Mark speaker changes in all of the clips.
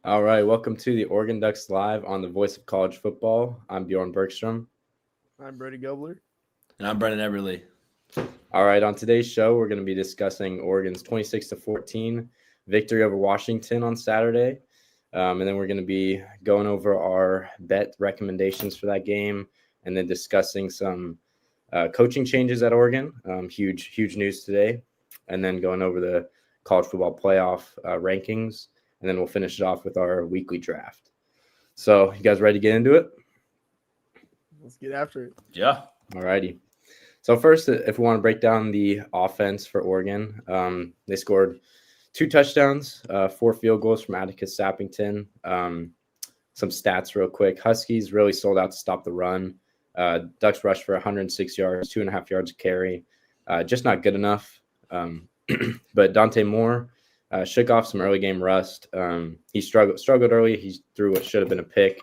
Speaker 1: All right, welcome to the Oregon Ducks Live on the Voice of College Football. I'm Bjorn Bergstrom.
Speaker 2: I'm Brady Gobler.
Speaker 3: And I'm Brendan Eberly.
Speaker 1: All right, on today's show, we're going to be discussing Oregon's 26-14 victory over Washington on Saturday. And then we're going to be going over our bet recommendations for that game and then discussing some coaching changes at Oregon. Huge news today. And then going over the college football playoff rankings. And then we'll finish it off with our weekly draft. So, you guys ready to get into it?
Speaker 2: Let's get after it.
Speaker 3: Yeah.
Speaker 1: All righty. So first, if we want to break down the offense for Oregon, they scored 2 touchdowns, 4 field goals from Atticus Sappington. Some stats real quick. Huskies really sold out to stop the run. Ducks rushed for 106 yards, 2.5 yards a carry. Just not good enough. But Dante Moore shook off some early game rust. He struggled early. He threw what should have been a pick.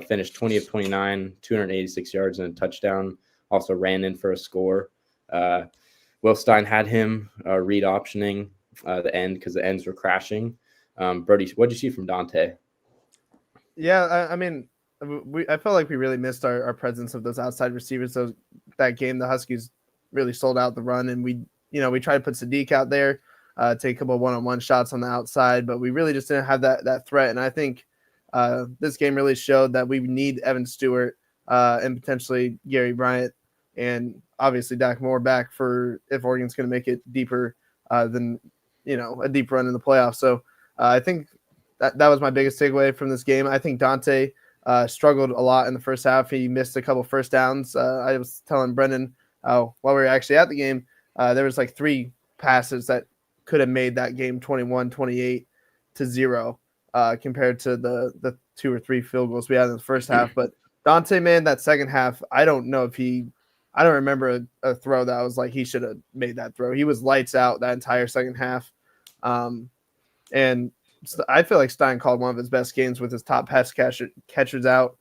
Speaker 1: Finished 20 of 29, 286 yards and a touchdown. Also ran in for a score. Will Stein had him read optioning the end because the ends were crashing. Brody, what did you see from Dante?
Speaker 2: Yeah, I mean, I felt like we really missed our presence of those outside receivers. So that game, the Huskies really sold out the run, and we tried to put Sadiq out there, take a couple of one-on-one shots on the outside, but we really just didn't have that threat. And I think this game really showed that we need Evan Stewart and potentially Gary Bryant and obviously Dak Moore back for if Oregon's going to make it deeper than a deep run in the playoffs. So I think that was my biggest takeaway from this game. I think Dante struggled a lot in the first half. He missed a couple first downs. I was telling Brendan while we were actually at the game, there was like 3 passes that could have made that game 21-28 to 0 compared to the 2 or 3 field goals we had in the first half. But Dante, man, that second half, I don't remember a throw that I was like he should have made that throw. He was lights out that entire second half. And I feel like Stein called one of his best games with his top pass catchers out.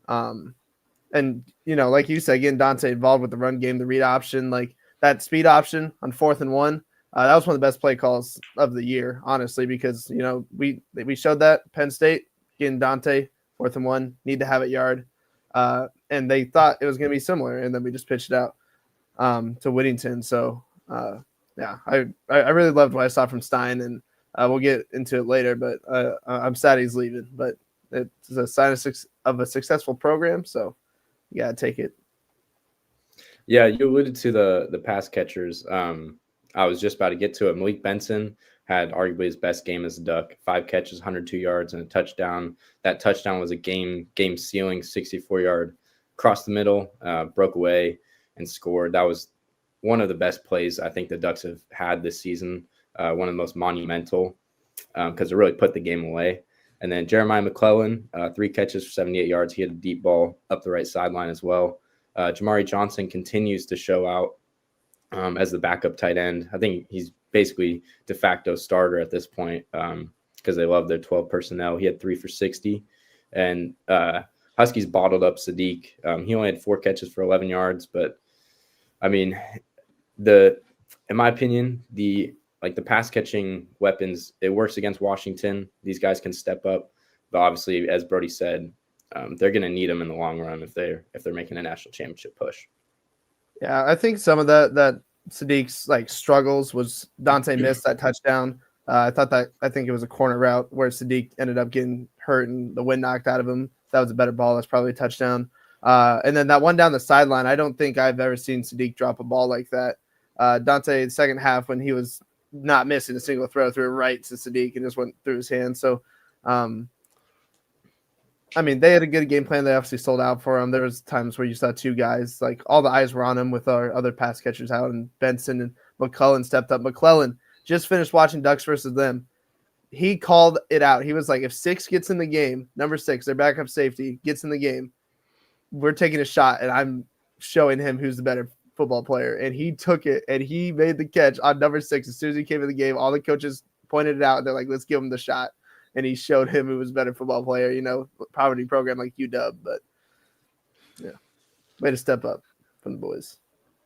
Speaker 2: And, like you said, getting Dante involved with the run game, the read option, like that speed option on 4th and 1, that was one of the best play calls of the year, honestly, because, we showed that Penn State getting Dante 4th and 1, need to have it yard. And they thought it was going to be similar, and then we just pitched it out to Whittington. So, I really loved what I saw from Stein, and we'll get into it later, but I'm sad he's leaving. But it's a sign of a successful program, so you got to take it.
Speaker 1: Yeah, you alluded to the pass catchers. I was just about to get to it. Malik Benson had arguably his best game as a Duck. 5 catches, 102 yards, and a touchdown. That touchdown was a game-sealing 64-yard across the middle, broke away, and scored. That was one of the best plays I think the Ducks have had this season, one of the most monumental because it really put the game away. And then Jeremiah McClellan, 3 catches for 78 yards. He had a deep ball up the right sideline as well. Jamari Johnson continues to show out as the backup tight end. I think he's basically de facto starter at this point because they love their 12 personnel. He had 3 for 60. And Huskies bottled up Sadiq. He only had 4 catches for 11 yards. But, I mean, in my opinion, the pass catching weapons, it works against Washington. These guys can step up. But obviously, as Brody said, they're going to need them in the long run if they're making a national championship push.
Speaker 2: Yeah, I think some of that Sadiq's struggles was Dante missed that touchdown. I think it was a corner route where Sadiq ended up getting hurt and the wind knocked out of him. That was a better ball. That's probably a touchdown. And then that one down the sideline, I don't think I've ever seen Sadiq drop a ball like that. Dante, the second half, when he was not missing a single throw, threw it right to Sadiq and just went through his hands. So, I mean, they had a good game plan. They obviously sold out for him. There was times where you saw 2 guys, like all the eyes were on him with our other pass catchers out, and Benson and McClellan stepped up. McClellan just finished watching Ducks versus them. He called it out. He was like, if 6 gets in the game, number 6, their backup safety, gets in the game, we're taking a shot, and I'm showing him who's the better football player. And he took it, and he made the catch on number 6. As soon as he came in the game, all the coaches pointed it out. They're like, let's give him the shot. And he showed him who was a better football player, poverty program like UW. But, yeah, way to step up from the boys.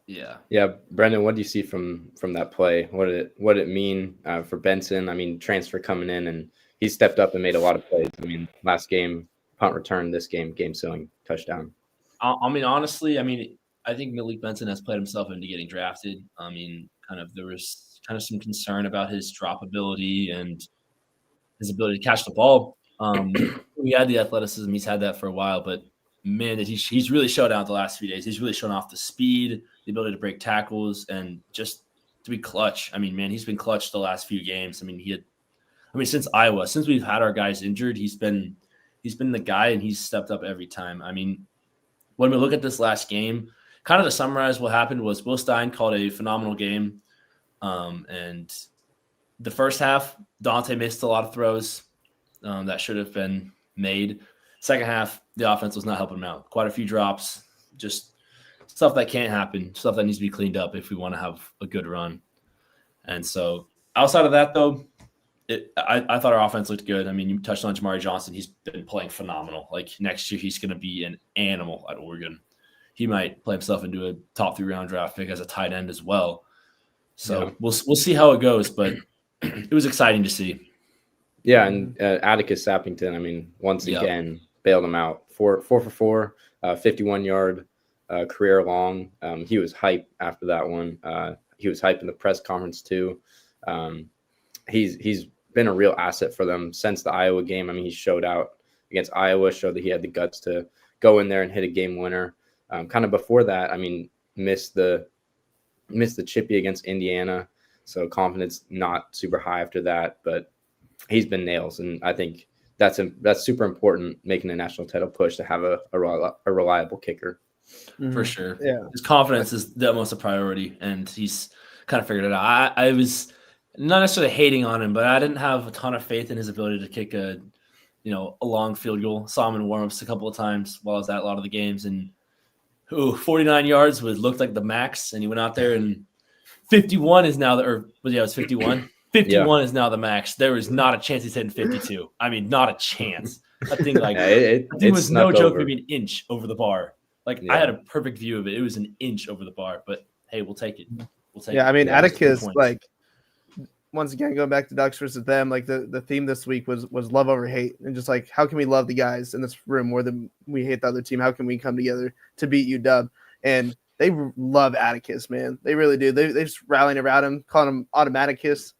Speaker 3: Yeah.
Speaker 1: Yeah, Brendan, what do you see from that play? What did it mean for Benson? I mean, transfer coming in, and he stepped up and made a lot of plays. I mean, last game punt return, this game sealing touchdown.
Speaker 3: I mean, honestly, I think Malik Benson has played himself into getting drafted. I mean, there was kind of some concern about his drop ability and his ability to catch the ball. He had the athleticism; he's had that for a while. But man, he's really showed out the last few days. He's really shown off the speed, the ability to break tackles, and just to be clutch. I mean, man, he's been clutch the last few games. I mean, since Iowa, since we've had our guys injured, he's been the guy, and he's stepped up every time. I mean, when we look at this last game, kind of to summarize what happened was Will Stein called a phenomenal game. And the first half, Dante missed a lot of throws that should have been made. Second half, the offense was not helping him out. Quite a few drops, just stuff that can't happen, stuff that needs to be cleaned up if we want to have a good run. And so outside of that, though, I thought our offense looked good. I mean, you touched on Jamari Johnson. He's been playing phenomenal. Like, next year, he's going to be an animal at Oregon. He might play himself into a top 3-round draft pick as a tight end as well. So yeah. We'll see how it goes, but it was exciting to see.
Speaker 1: Yeah, and Atticus Sappington, I mean, once again, bailed him out. 4 for 4, 51-yard career long. He was hype after that one. He was hype in the press conference too. He's been a real asset for them since the Iowa game. I mean, he showed out against Iowa, showed that he had the guts to go in there and hit a game winner. Kind of before that, I mean, missed the chippy against Indiana, so confidence not super high after that. But he's been nails, and I think that's super important, making a national title push, to have a reliable kicker.
Speaker 3: For sure.
Speaker 2: Yeah,
Speaker 3: his confidence is the most a priority, and he's kind of figured it out. I was not necessarily hating on him, but I didn't have a ton of faith in his ability to kick a long field goal. Saw him in warm-ups a couple of times while I was at a lot of the games, and 49 yards looked like the max, and he went out there, and 51 is now it was 51. 51 is now the max. There is not a chance he's hitting 52. I mean, not a chance. That thing, it was no joke, maybe an inch over the bar. I had a perfect view of it. It was an inch over the bar, but hey, we'll take it.
Speaker 2: Yeah, I mean, Atticus, once again, going back to Ducks versus them, the theme this week was love over hate, and just how can we love the guys in this room more than we hate the other team? How can we come together to beat UW? And they love Atticus, man. They really do. They're just rallying around him, calling him Automaticus.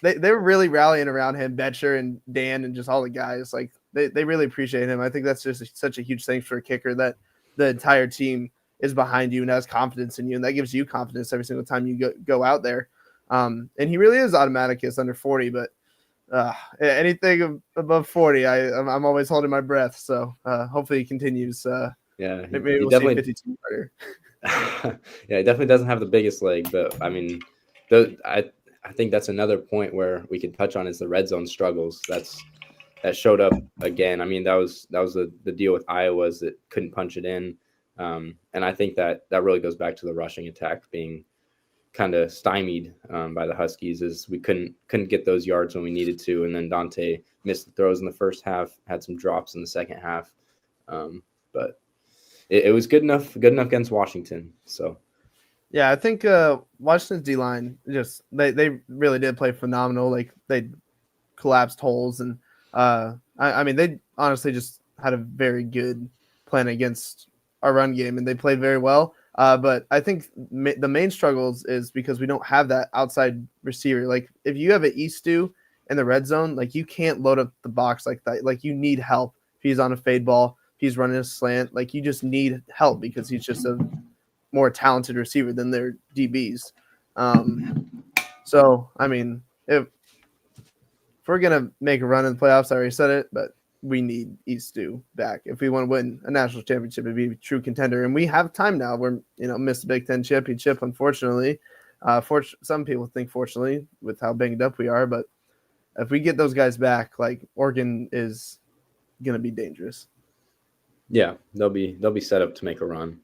Speaker 2: They're really rallying around him, Betcher and Dan and just all the guys. They really appreciate him. I think that's just such a huge thing for a kicker, that the entire team is behind you and has confidence in you, and that gives you confidence every single time you go out there. And he really is Automaticus under 40, but anything above 40, I'm always holding my breath. So hopefully he continues. Maybe we'll see 52 harder.
Speaker 1: Yeah, he definitely doesn't have the biggest leg, but I mean, I think that's another point where we can touch on is the red zone struggles. That showed up again. I mean, that was the deal with Iowa, is that couldn't punch it in, and I think that really goes back to the rushing attack being kind of stymied by the Huskies, as we couldn't get those yards when we needed to, and then Dante missed the throws in the first half, had some drops in the second half, but it was good enough against Washington. So
Speaker 2: yeah, I think Washington's D-line they really did play phenomenal. They collapsed holes, and I mean, they honestly just had a very good plan against our run game, and they played very well. But I think the main struggles is because we don't have that outside receiver. If you have an Eastu in the red zone, you can't load up the box like that. You need help. If he's on a fade ball, if he's running a slant, you just need help, because he's just a more talented receiver than their DBs. So, I mean, if we're going to make a run in the playoffs, I already said it, but we need Eastu back if we want to win a national championship and be a true contender. And we have time now. We're missed the Big Ten championship, unfortunately. Some people think fortunately with how banged up we are, but if we get those guys back, Oregon is going to be dangerous.
Speaker 1: Yeah, they'll be set up to make a run.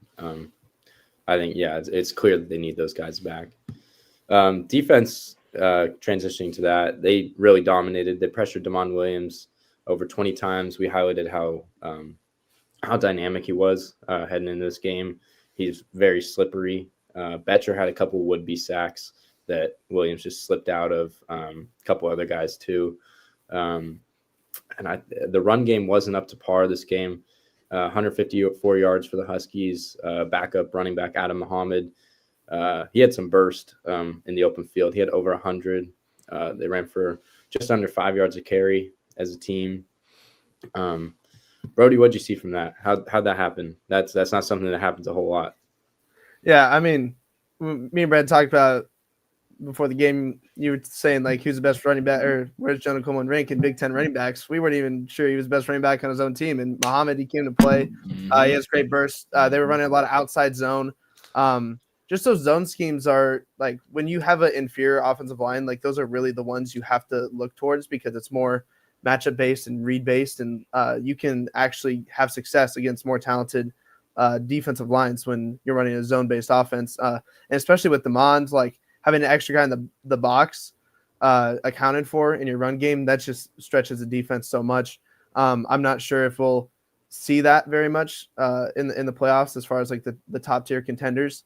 Speaker 1: I think it's clear that they need those guys back. Defense, transitioning to that, they really dominated. They pressured Damon Williams over 20 times. We highlighted how dynamic he was heading into this game. He's very slippery. Betcher had a couple would-be sacks that Williams just slipped out of. A couple other guys too. And the run game wasn't up to par this game. 154 yards for the Huskies. Backup running back Adam Muhammad. He had some burst in the open field. He had over 100. They ran for just under 5 yards a carry as a team. Brody, what'd you see from that? How'd that happen? That's not something that happens a whole lot.
Speaker 2: Yeah, I mean, me and Brad talked about before the game. You were saying like who's the best running back, or where's Jonah Coleman rank in Big Ten running backs? We weren't even sure he was the best running back on his own team. And Muhammad, he came to play. He has great burst. They were running a lot of outside zone. Just those zone schemes are like when you have an inferior offensive line, like those are really the ones you have to look towards because it's more matchup based and read based, and you can actually have success against more talented defensive lines when you're running a zone based offense, and especially with the Mons, like having an extra guy in the box accounted for in your run game, that just stretches the defense so much. I'm not sure if we'll see that very much in the playoffs as far as like the top tier contenders.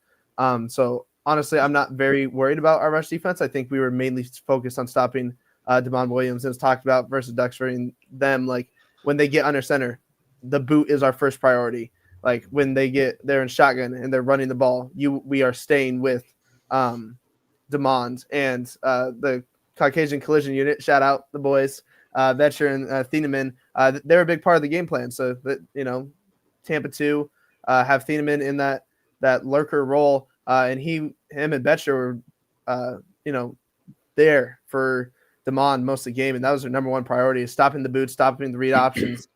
Speaker 2: So honestly, I'm not very worried about our rush defense. I think we were mainly focused on stopping Damon Williams, as talked about, versus Duxbury, and them, like when they get under center, the boot is our first priority. Like when they're in shotgun and they're running the ball, we are staying with Demond and the Caucasian Collision Unit. Shout out the boys, Betcher and Thieneman. They're a big part of the game plan. So that Tampa 2 have Thieneman in that lurker role, and him and Betcher were there for Demond most of the game, and that was their number one priority: is stopping the boot, stopping the read options.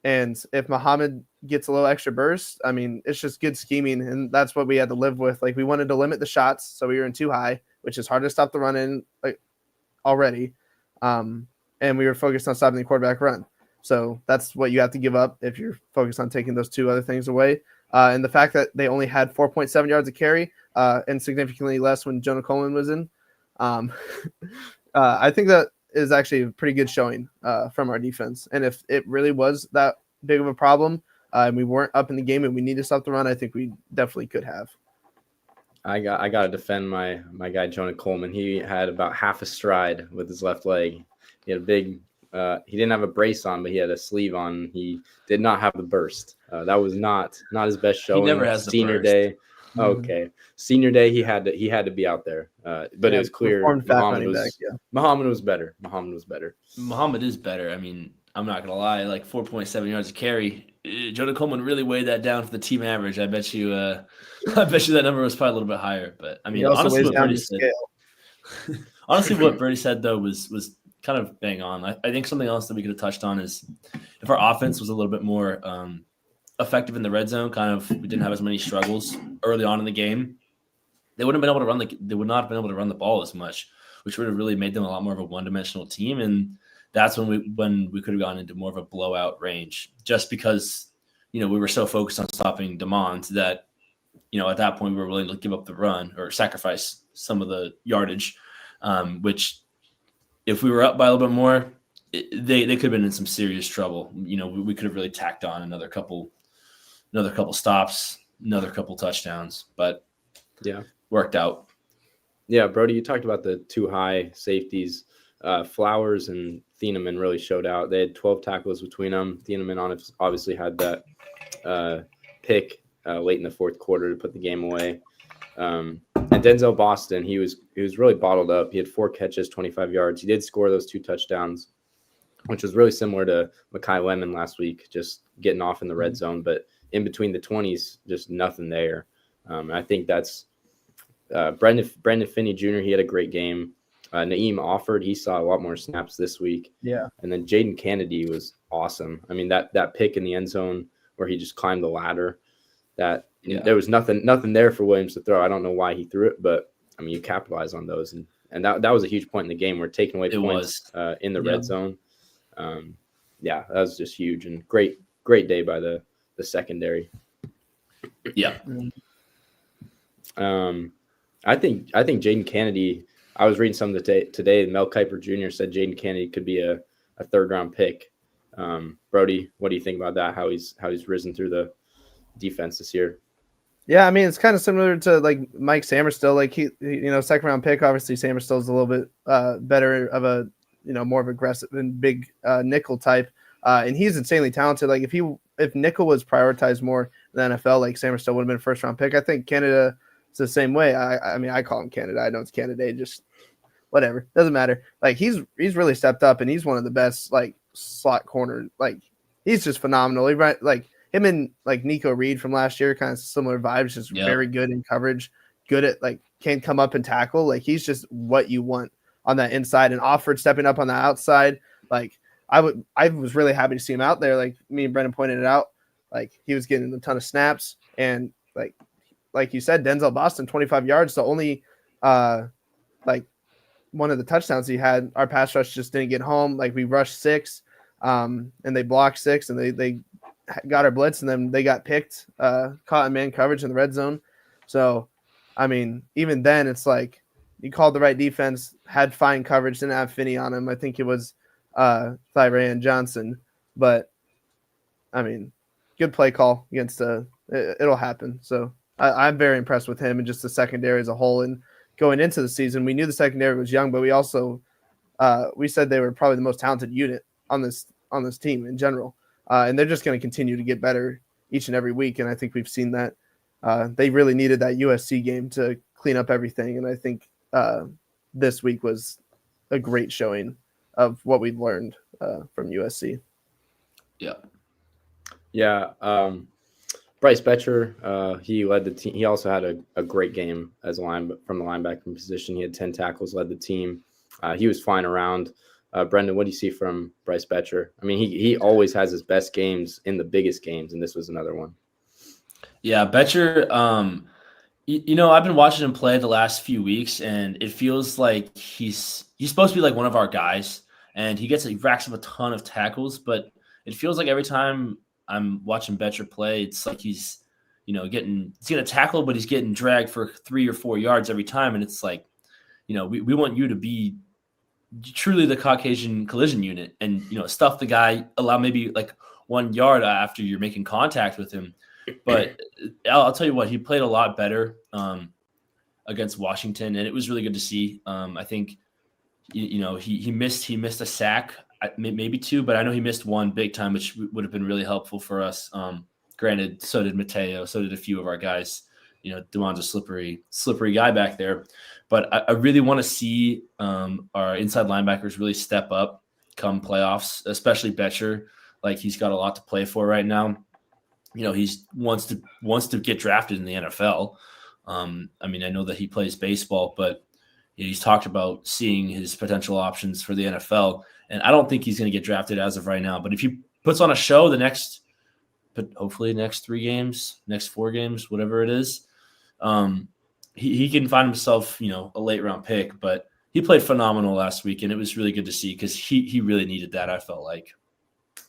Speaker 2: And if Muhammad gets a little extra burst, I mean, it's just good scheming, and that's what we had to live with. Like we wanted to limit the shots, so we were in too high, which is hard to stop the run in already. And we were focused on stopping the quarterback run. So that's what you have to give up if you're focused on taking those two other things away. And the fact that they only had 4.7 yards of carry and significantly less when Jonah Coleman was in, I think that is actually a pretty good showing from our defense. And if it really was that big of a problem and we weren't up in the game and we need to stop the run, I think we definitely could have.
Speaker 1: I got to defend my guy Jonah Coleman. He had about half a stride with his left leg. He had a big. He didn't have a brace on, but he had a sleeve on. He did not have the burst. That was not his best showing.
Speaker 3: He never has the
Speaker 1: Senior
Speaker 3: burst.
Speaker 1: Day. Okay, Senior Day he had to be out there. But it was clear Muhammad was better.
Speaker 3: Muhammad is better. I mean, I'm not gonna lie. Like 4.7 yards of carry. Jonah Coleman really weighed that down for the team average. I bet you that number was probably a little bit higher. But I mean, honestly, what Brady said though was kind of bang on. I think something else that we could have touched on is if our offense was a little bit more effective in the red zone, we didn't have as many struggles early on in the game, they would not have been able to run the ball as much, which would have really made them a lot more of a one-dimensional team. And that's when we could have gone into more of a blowout range, just because we were so focused on stopping Demond that at that point we were willing to give up the run or sacrifice some of the yardage, which if we were up by a little bit more, they could have been in some serious trouble. We could have really tacked on another couple stops, another couple touchdowns, but
Speaker 1: yeah,
Speaker 3: worked out.
Speaker 1: Yeah, Brody, you talked about the two high safeties. Flowers and Thieneman really showed out. They had 12 tackles between them. Thieneman obviously had that pick late in the fourth quarter to put the game away. And Denzel Boston, he was really bottled up. He had 4 catches, 25 yards. He did score those 2 touchdowns, which was really similar to Mekhi Lemon last week, just getting off in the red zone. But in between the 20s, just nothing there. I think that's Brendan Finney Jr., he had a great game. Naeem Offord, he saw a lot more snaps this week.
Speaker 2: Yeah.
Speaker 1: And then Jaden Kennedy was awesome. I mean, that pick in the end zone where he just climbed the ladder, there was nothing there for Williams to throw. I don't know why he threw it, but I mean, you capitalize on those. And that was a huge point in the game. We're taking away points in the red zone. That was just huge and great day by the secondary.
Speaker 3: Yeah.
Speaker 1: I think Jaden Kennedy, I was reading something today. Mel Kiper Jr. said Jaden Kennedy could be a third-round pick. Brody, what do you think about that? How he's risen through the defense this year?
Speaker 2: Yeah, I mean it's kind of similar to like Mike Samerstill. Like he second round pick. Obviously, Samerstill's a little bit better of a more of aggressive and big nickel type, and he's insanely talented. Like if nickel was prioritized more in the NFL, like Samerstill would have been a first round pick. I think Canada is the same way. I mean I call him Canada. I know it's Canada. Just whatever, doesn't matter. Like he's really stepped up, and he's one of the best like slot corner. Like he's just phenomenal. He like him and like Nico Reed from last year, kind of similar vibes, just very good in coverage, good at like can come up and tackle. Like he's just what you want on that inside, and Offord stepping up on the outside. Like I was really happy to see him out there. Like me and Brendan pointed it out. Like he was getting a ton of snaps, and like you said, Denzel Boston 25 yards. The only like one of the touchdowns he had, our pass rush just didn't get home. Like we rushed 6, and they blocked 6, and they got our blitz, and then they got picked, caught in man coverage in the red zone. So, I mean, even then, it's like you called the right defense, had fine coverage, didn't have Finney on him. I think it was Tyran Johnson, but I mean, good play call against it'll happen. So I'm very impressed with him and just the secondary as a whole. And going into the season, we knew the secondary was young, but we also we said they were probably the most talented unit on this team in general. And they're just going to continue to get better each and every week. And I think we've seen that they really needed that USC game to clean up everything. And I think this week was a great showing of what we've learned from USC.
Speaker 3: Yeah.
Speaker 1: Yeah. Bryce Betcher, he led the team. He also had a great game as from the linebacking position. He had 10 tackles, led the team. He was flying around. Brendan, what do you see from Bryce Betcher? I mean, he always has his best games in the biggest games, and this was another one.
Speaker 3: Yeah, Betcher, I've been watching him play the last few weeks, and it feels like he's supposed to be like one of our guys, and he racks up a ton of tackles, but it feels like every time I'm watching Betcher play, it's like he's getting a tackle, but he's getting dragged for 3 or 4 yards every time, and it's like, we want you to be truly the Caucasian collision unit and stuff the guy, allow maybe like 1 yard after you're making contact with him. But I'll tell you what, he played a lot better against Washington, and it was really good to see. I think he missed a sack, maybe 2, but I know he missed 1 big time, which would have been really helpful for us. Granted, so did Mateo, so did a few of our guys. Demon's a slippery guy back there. But I really want to see our inside linebackers really step up come playoffs, especially Betcher. Like he's got a lot to play for right now. He wants to get drafted in the NFL. I mean, I know that he plays baseball, but he's talked about seeing his potential options for the NFL. And I don't think he's going to get drafted as of right now. But if he puts on a show hopefully next 3 games, next 4 games, whatever it is, he can find himself, a late round pick. But he played phenomenal last week, and it was really good to see because he really needed that, I felt like.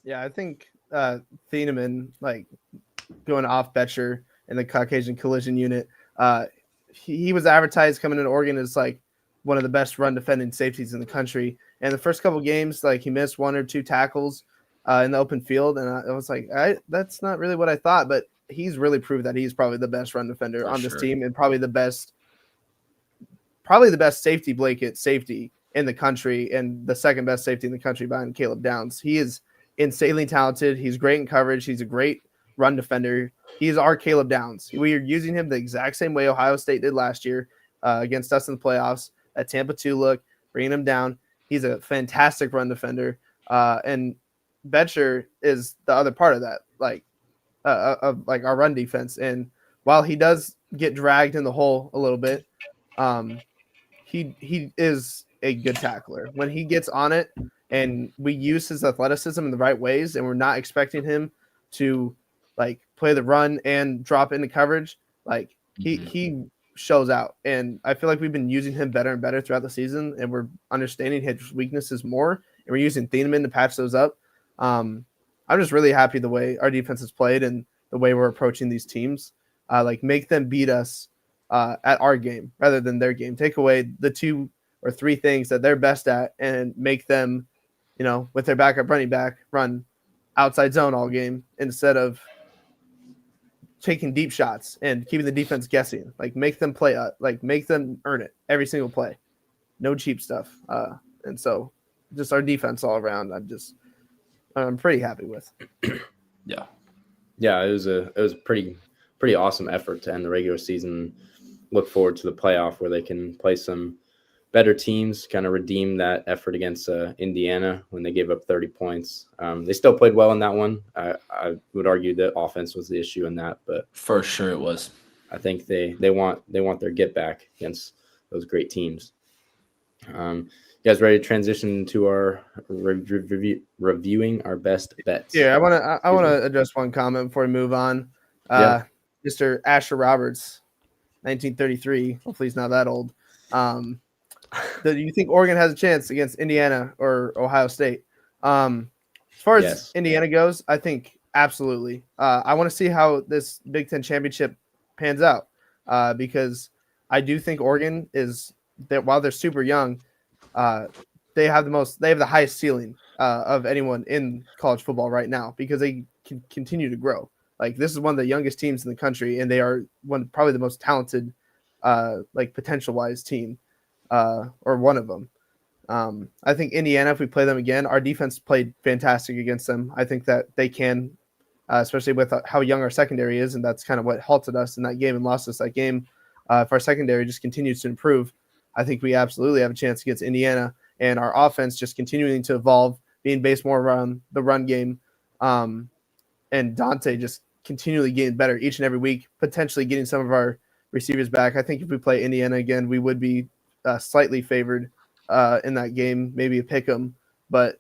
Speaker 2: Yeah, I think Thieneman, like going off Betcher in the Caucasian collision unit, he was advertised coming into Oregon as like one of the best run defending safeties in the country. And the first couple games, like he missed 1 or 2 tackles in the open field, and I was like, that's not really what I thought. But he's really proved that he's probably the best run defender on this team, and probably the best safety blanket safety in the country, and the second best safety in the country behind Caleb Downs. He is insanely talented. He's great in coverage. He's a great run defender. He's our Caleb Downs. We are using him the exact same way Ohio State did last year against us in the playoffs. At Tampa 2 look, bringing him down. He's a fantastic run defender. And Betcher is the other part of that, of our run defense. And while he does get dragged in the hole a little bit, he is a good tackler. When he gets on it and we use his athleticism in the right ways, and we're not expecting him to like play the run and drop into coverage, like he shows out. And I feel like we've been using him better and better throughout the season, and we're understanding his weaknesses more, and we're using Thieneman to patch those up. I'm just really happy the way our defense has played and the way we're approaching these teams. Like make them beat us at our game rather than their game. Take away the 2 or 3 things that they're best at and make them, with their backup running back, run outside zone all game instead of taking deep shots and keeping the defense guessing. Like make them play, make them earn it every single play. No cheap stuff. And so just our defense all around, I'm pretty happy with.
Speaker 3: Yeah.
Speaker 1: Yeah, it was a pretty awesome effort to end the regular season. Look forward to the playoff where they can play some better teams, kind of redeem that effort against Indiana when they gave up 30 points. They still played well in that one. I would argue that offense was the issue in that, but
Speaker 3: for sure it was.
Speaker 1: I think they want their get back against those great teams. You guys ready to transition to our reviewing our best bets?
Speaker 2: Yeah, I want to address one comment before we move on. Mr. Asher Roberts, 1933. Hopefully he's not that old. Do you think Oregon has a chance against Indiana or Ohio State? As far as Indiana goes, I think absolutely. I want to see how this Big Ten championship pans out because I do think Oregon is that while they're super young, they have the highest ceiling of anyone in college football right now because they can continue to grow. Like this is one of the youngest teams in the country, and they are probably the most talented, potential wise team. Or one of them. I think Indiana, if we play them again, our defense played fantastic against them. I think that they can, especially with how young our secondary is, and that's kind of what halted us in that game and lost us that game. If our secondary just continues to improve, I think we absolutely have a chance against Indiana, and our offense just continuing to evolve, being based more around the run game, and Dante just continually getting better each and every week, potentially getting some of our receivers back. I think if we play Indiana again, we would be slightly favored in that game, maybe a pick 'em, but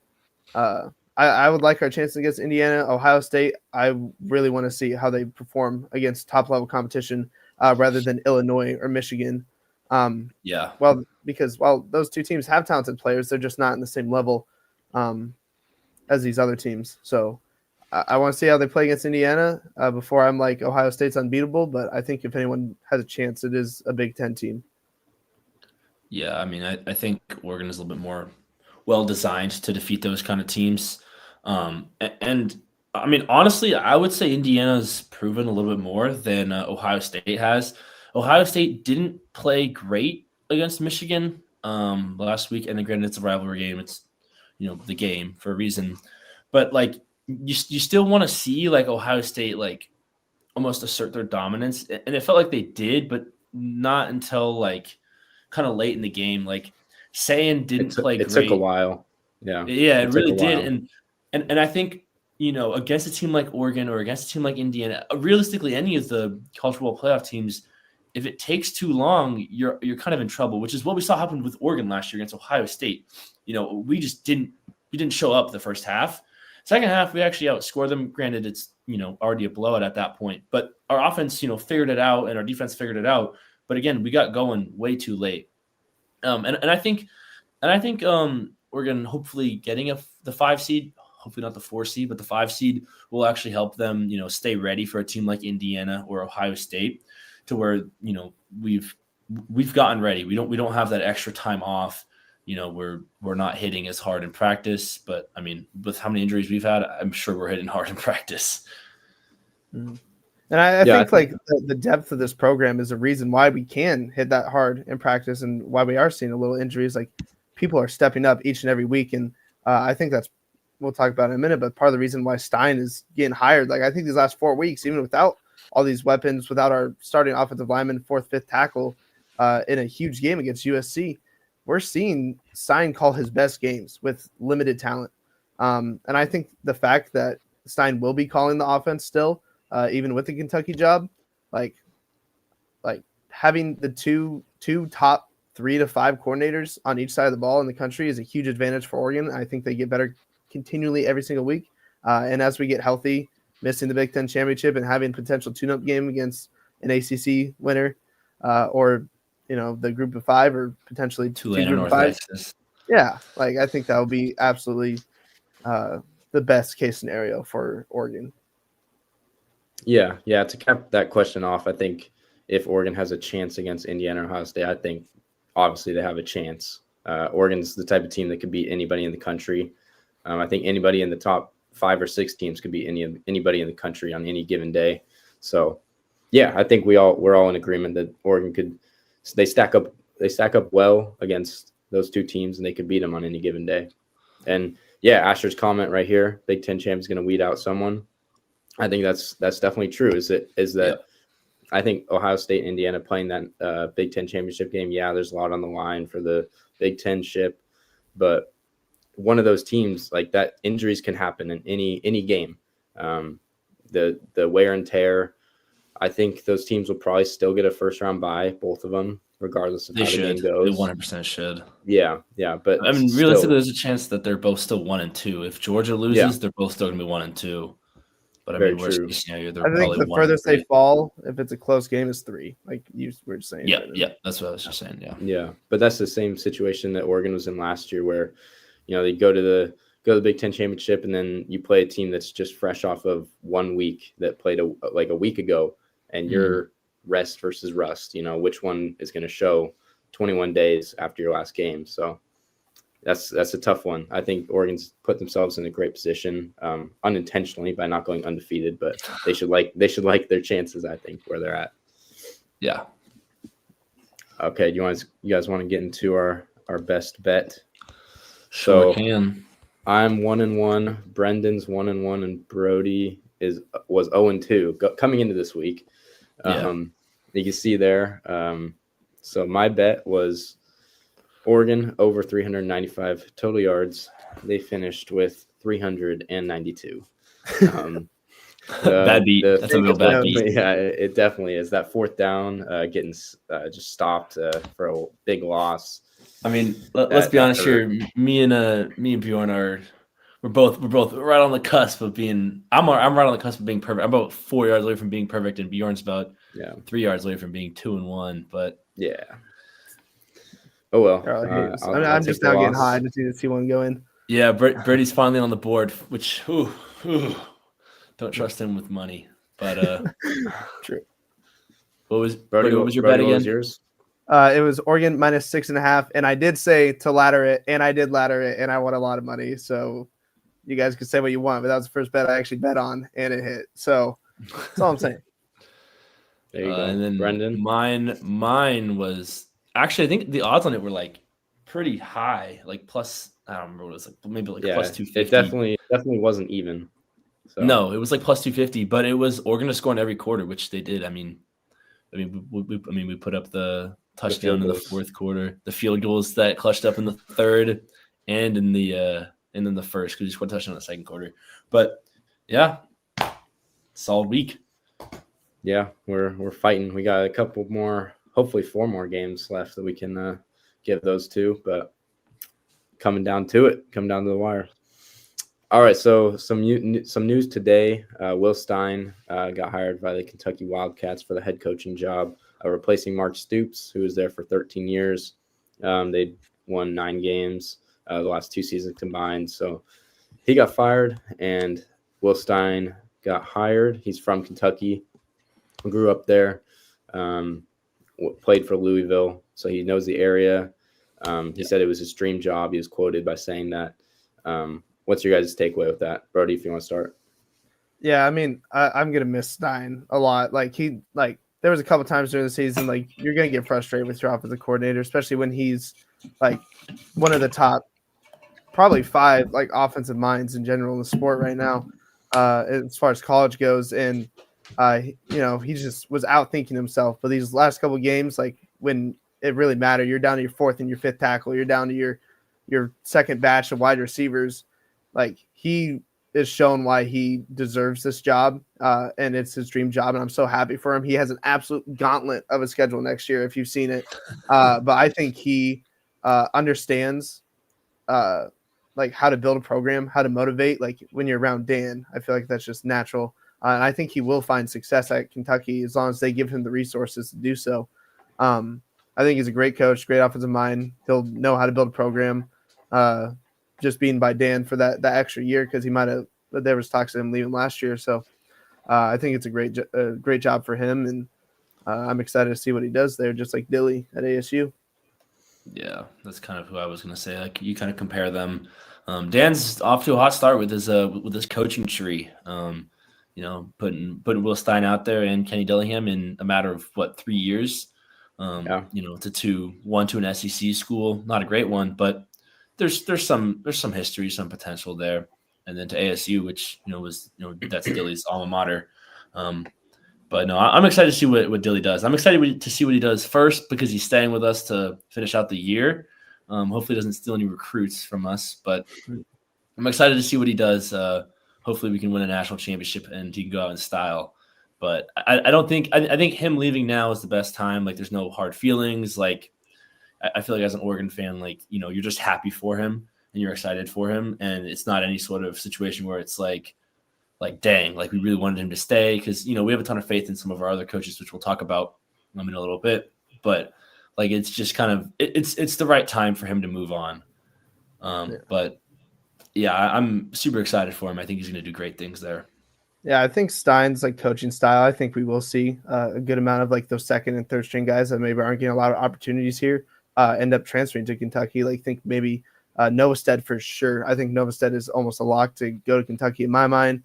Speaker 2: I would like our chances against Indiana. Ohio State, I really want to see how they perform against top level competition rather than Illinois or Michigan. Well, because while those two teams have talented players, they're just not in the same level as these other teams. So I want to see how they play against Indiana before I'm like Ohio State's unbeatable, but I think if anyone has a chance, it is a Big Ten team.
Speaker 3: Yeah, I mean, I think Oregon is a little bit more well-designed to defeat those kind of teams. And I mean, honestly, I would say Indiana's proven a little bit more than Ohio State has. Ohio State didn't play great against Michigan last week. And then granted, it's a rivalry game. It's, the game for a reason. But, you still want to see, Ohio State, almost assert their dominance. And it felt like they did, but not until, kind of late in the game. Sayin didn't play great.
Speaker 1: It took a while. Yeah.
Speaker 3: Yeah, it really did. And I think, against a team like Oregon or against a team like Indiana, realistically, any of the college football playoff teams, if it takes too long, you're kind of in trouble, which is what we saw happen with Oregon last year against Ohio State. We just didn't show up the first half. Second half, we actually outscored them. Granted, it's, already a blowout at that point, but our offense, figured it out and our defense figured it out. But again, we got going way too late. And I think Oregon hopefully getting the 5 seed, hopefully not the 4 seed, but the 5 seed will actually help them, stay ready for a team like Indiana or Ohio State, to where we've gotten ready. We don't have that extra time off. We're not hitting as hard in practice, but I mean, with how many injuries we've had, I'm sure we're hitting hard in practice.
Speaker 2: Mm-hmm. And I think the depth of this program is a reason why we can hit that hard in practice and why we are seeing a little injuries. People are stepping up each and every week. And I think we'll talk about it in a minute, but part of the reason why Stein is getting hired, I think these last 4 weeks, even without all these weapons, without our starting offensive lineman, 4th, 5th tackle in a huge game against USC, we're seeing Stein call his best games with limited talent. And I think the fact that Stein will be calling the offense still, even with the Kentucky job, having the two top 3 to 5 coordinators on each side of the ball in the country is a huge advantage for Oregon. I think they get better continually every single week. And as we get healthy, missing the Big Ten championship and having potential tune-up game against an ACC winner or, the group of 5 or potentially
Speaker 3: Tulane
Speaker 2: two
Speaker 3: or
Speaker 2: group
Speaker 3: North
Speaker 2: of 5.
Speaker 3: Texas.
Speaker 2: Yeah, I think that would be absolutely the best case scenario for Oregon.
Speaker 1: Yeah. To cap that question off, I think if Oregon has a chance against Indiana or Ohio State, I think obviously they have a chance. Oregon's the type of team that could beat anybody in the country. I think anybody in the top 5 or 6 teams could beat anybody in the country on any given day. So Yeah, I think we're all in agreement that Oregon could they stack up well against those two teams, and they could beat them on any given day. And yeah, Asher's comment right here, Big Ten champ is going to weed out someone. I think that's definitely true. Is that
Speaker 3: Yeah.
Speaker 1: I think Ohio State, Indiana playing that Big Ten championship game. Yeah, there's a lot on the line for the Big Ten ship, but one of those teams like that, injuries can happen in any game. The wear and tear. I think those teams will probably still get a first round bye, both of them, regardless of
Speaker 3: They
Speaker 1: how the game
Speaker 3: should. They
Speaker 1: goes.
Speaker 3: 100% should.
Speaker 1: Yeah, but
Speaker 3: I mean,
Speaker 1: still,
Speaker 3: realistically, there's a chance that they're both still 1-2. If Georgia loses, they're both still going to be 1-2. But I
Speaker 1: Very
Speaker 3: mean, worst
Speaker 1: true.
Speaker 3: case scenario, they're
Speaker 2: I think
Speaker 3: probably
Speaker 2: the furthest
Speaker 3: 1-3.
Speaker 2: they fall, if it's a close game, is 3. Like you were just saying.
Speaker 3: Yeah, that's what I was just saying.
Speaker 1: Yeah, but that's the same situation that Oregon was in last year, where they go to the Big Ten championship, and then you play a team that's just fresh off of 1 week that played a week ago, and you're rest versus rust. Which one is going to show 21 days after your last game? So that's a tough one. I think Oregon's put themselves in a great position, unintentionally by not going undefeated, but they should like their chances. I think where they're at.
Speaker 3: Yeah.
Speaker 1: Okay, you guys want to get into our best bet?
Speaker 3: Sure can.
Speaker 1: I'm 1-1. Brendan's 1-1, and Brody was 0-2 coming into this week. You can see there. So my bet was Oregon over 395 total yards. They finished with 392.
Speaker 3: Bad beat. That's a real bad beat.
Speaker 1: Yeah, it definitely is. That fourth down getting just stopped for a big loss.
Speaker 3: I mean, let's be honest here. Me and Bjorn we're both right on the cusp of being. I'm right on the cusp of being perfect. I'm about 4 yards away from being perfect, and Bjorn's about 3 yards away from being 2-1. But
Speaker 1: yeah. Oh well.
Speaker 2: I'm just now getting high to see the T1 go in.
Speaker 3: Yeah, Brady's finally on the board, which don't trust him with money. But
Speaker 2: true.
Speaker 3: What was your bet again?
Speaker 1: What was yours?
Speaker 2: It was Oregon minus 6.5, and I did say to ladder it, and I did ladder it, and I won a lot of money. So you guys can say what you want, but that was the first bet I actually bet on, and it hit. So that's all I'm saying.
Speaker 1: There you go.
Speaker 3: And then
Speaker 1: Brendan,
Speaker 3: mine was actually, I think the odds on it were like pretty high, like plus. I don't remember what it was like, maybe like plus 250.
Speaker 1: It definitely wasn't even. So.
Speaker 3: No, it was like plus 250, but it was Oregon to score in every quarter, which they did. I mean, we put up the touchdown in the fourth quarter, the field goals that clutched up in the third, and in the first, because we scored a touchdown in the second quarter. But yeah, solid week.
Speaker 1: Yeah, we're fighting. We got a couple more, hopefully 4 more games left that we can give those to, but coming down to the wire. All right, so some news today. Will Stein got hired by the Kentucky Wildcats for the head coaching job, replacing Mark Stoops, who was there for 13 years. They won 9 games the last 2 seasons combined. So he got fired, and Will Stein got hired. He's from Kentucky, grew up there, played for Louisville, so he knows the area. He said it was his dream job. He was quoted by saying that. What's your guys' takeaway with that? Brody, if you want to start.
Speaker 2: Yeah, I mean, I'm going to miss Stein a lot. There was a couple times during the season, you're going to get frustrated with your offensive coordinator, especially when he's, one of the top, probably 5, offensive minds in general in the sport right now, as far as college goes. And, he just was outthinking himself. But these last couple games, when it really mattered, you're down to your 4th and your 5th tackle, you're down to your second batch of wide receivers. He is shown why he deserves this job, and it's his dream job, and I'm so happy for him. He has an absolute gauntlet of a schedule next year, if you've seen it. But I think he understands how to build a program, how to motivate. When you're around Dan, I feel like that's just natural. And I think he will find success at Kentucky as long as they give him the resources to do so. I think he's a great coach, great offensive mind. He'll know how to build a program. Just being by Dan for that extra year, because there was talks of him leaving last year. So I think it's a great job for him, and I'm excited to see what he does there, just like Dilly at ASU.
Speaker 3: Yeah, that's kind of who I was going to say. You kind of compare them. Dan's off to a hot start with his coaching tree. putting Will Stein out there and Kenny Dillingham in a matter of 3 years. To one to an SEC school, not a great one, but there's some history, some potential there, and then to ASU, which that's Dilly's alma mater. But no, I'm excited to see what Dilly does. I'm excited to see what he does first because he's staying with us to finish out the year. Hopefully, he doesn't steal any recruits from us, but I'm excited to see what he does. Hopefully, we can win a national championship and he can go out in style. But I don't think I think him leaving now is the best time. Like, there's no hard feelings. Like, I feel like as an Oregon fan, like, you're just happy for him and you're excited for him, and it's not any sort of situation where it's like dang, like we really wanted him to stay, because we have a ton of faith in some of our other coaches, which we'll talk about in a little bit. But like, it's just kind of it's the right time for him to move on. But yeah, I'm super excited for him. I think he's going to do great things there.
Speaker 2: Yeah, I think Stein's like coaching style, I think we will see a good amount of like those second and third string guys that maybe aren't getting a lot of opportunities here end up transferring to Kentucky. Like, think maybe Noah Stead for sure. I think Noah Stead is almost a lock to go to Kentucky in my mind.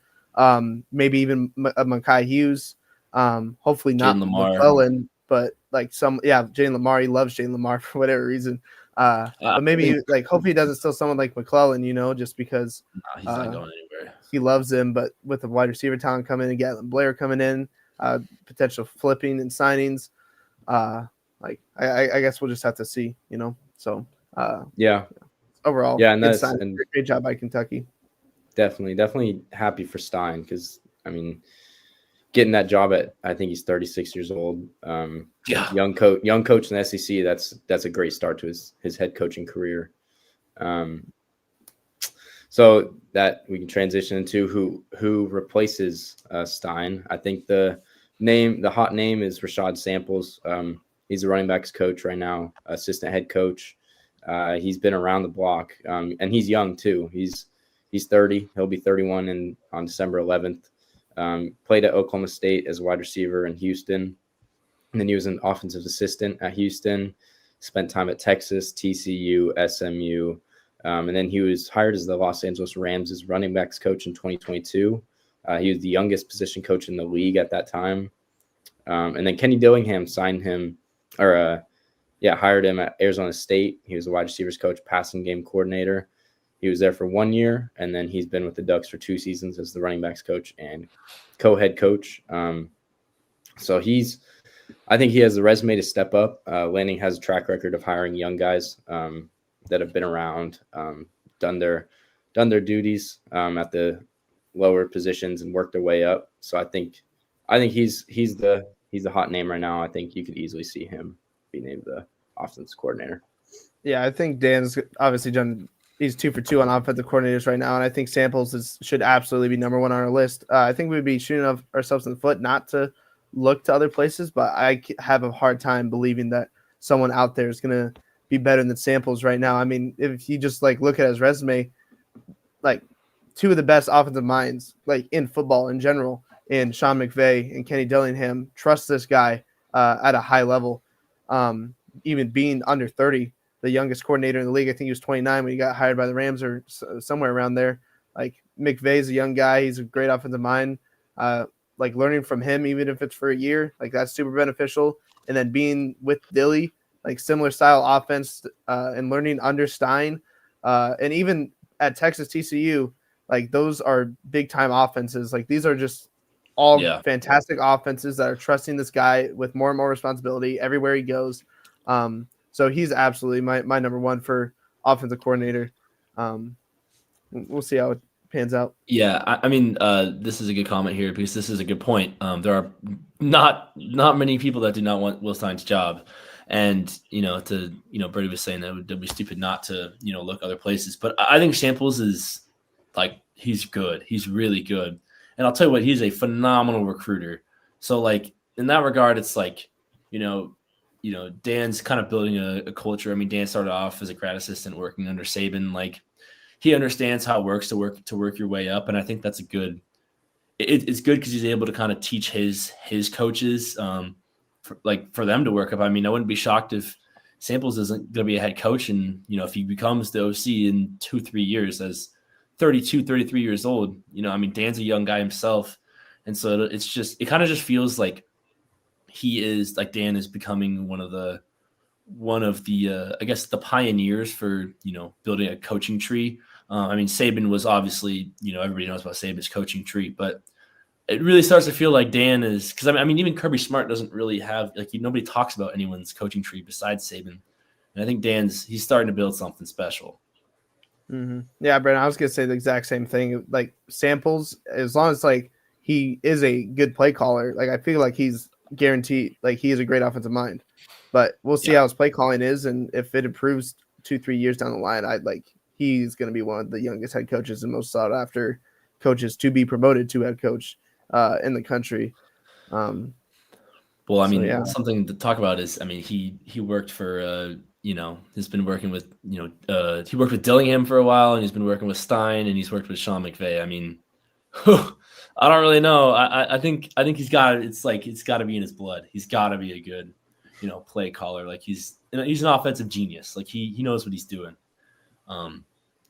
Speaker 2: Maybe even Makai Hughes. Hopefully not McClellan, but like Jalen Lamar. He loves Jalen Lamar for whatever reason. But maybe like hopefully he doesn't steal someone like McClellan, just because
Speaker 3: he's not going anywhere.
Speaker 2: He loves him, but with the wide receiver talent coming in, Gatlin Blair coming in, potential flipping and signings, I guess we'll just have to see, So overall,
Speaker 1: yeah, and
Speaker 2: great job by Kentucky.
Speaker 1: Definitely happy for Stein, because getting that job at, I think he's 36 years old. Young coach in the SEC. That's a great start to his head coaching career. So that we can transition into who replaces Stein. I think the hot name is Rashad Samples. He's a running backs coach right now, assistant head coach. He's been around the block, and he's young too. He's 30. He'll be 31 on December 11th. Played at Oklahoma State as a wide receiver in Houston. And then he was an offensive assistant at Houston, spent time at Texas, TCU, SMU. And then he was hired as the Los Angeles Rams' running backs coach in 2022. He was the youngest position coach in the league at that time. And then Kenny Dillingham hired him at Arizona State. He was a wide receivers coach, passing game coordinator. He was there for 1 year, and then he's been with the Ducks for 2 seasons as the running backs coach and co-head coach. So I think he has the resume to step up. Lanning has a track record of hiring young guys that have been around, done their duties at the lower positions and worked their way up. So I think he's the hot name right now. I think you could easily see him be named the offense coordinator.
Speaker 2: Yeah, I think Dan's obviously done. He's 2 for 2 on offensive coordinators right now, and I think Samples should absolutely be number 1 on our list. I think we'd be shooting ourselves in the foot not to look to other places, but I have a hard time believing that someone out there is going to be better than Samples right now. I mean, if you just like look at his resume, like 2 of the best offensive minds like in football in general, in Sean McVay and Kenny Dillingham, trust this guy at a high level, even being under 30. The youngest coordinator in the league. I think he was 29 when he got hired by the Rams or somewhere around there. Like, McVay's a young guy. He's a great offensive mind. Like, learning from him, even if it's for a year, like, that's super beneficial. And then being with Dilly, like, similar style offense and learning under Stein. And even at Texas TCU, like, those are big time offenses. Like, these are just all fantastic offenses that are trusting this guy with more and more responsibility everywhere he goes. So he's absolutely my number 1 for offensive coordinator. We'll see how it pans out.
Speaker 3: Yeah, I mean, this is a good comment here because this is a good point. There are not many people that do not want Will Stein's job, and Brady was saying that it would be stupid not to look other places. But I think Samples is like, he's good. He's really good, and I'll tell you what, he's a phenomenal recruiter. So like in that regard, it's like Dan's kind of building a culture. I mean, Dan started off as a grad assistant working under Saban. Like, he understands how it works to work your way up. And I think that's it's good because he's able to kind of teach his coaches for them to work up. I mean, I wouldn't be shocked if Samples isn't going to be a head coach. And, if he becomes the OC in 2-3 years as 32, 33 years old, I mean, Dan's a young guy himself. And so it kind of just feels like Dan is becoming one of the I guess the pioneers for, building a coaching tree. I mean, Saban was obviously, everybody knows about Saban's coaching tree, but it really starts to feel like Dan is, because I mean, even Kirby Smart doesn't really have, nobody talks about anyone's coaching tree besides Saban. And I think he's starting to build something special.
Speaker 2: Mm-hmm. Yeah, Brandon, I was going to say the exact same thing. Like Samples, as long as he is a good play caller, I feel like he's guaranteed, he is a great offensive mind. But we'll see how his play calling is, and if it improves 2-3 years down the line, he's going to be one of the youngest head coaches and most sought after coaches to be promoted to head coach in the country.
Speaker 3: Well, I mean, something to talk about is, I mean, he worked for, he's been working with, he worked with Dillingham for a while, and he's been working with Stein, and he's worked with Sean McVay. I mean, I don't really know. I think he's got, it's got to be in his blood. He's got to be a good, play caller. He's an offensive genius. He knows what he's doing.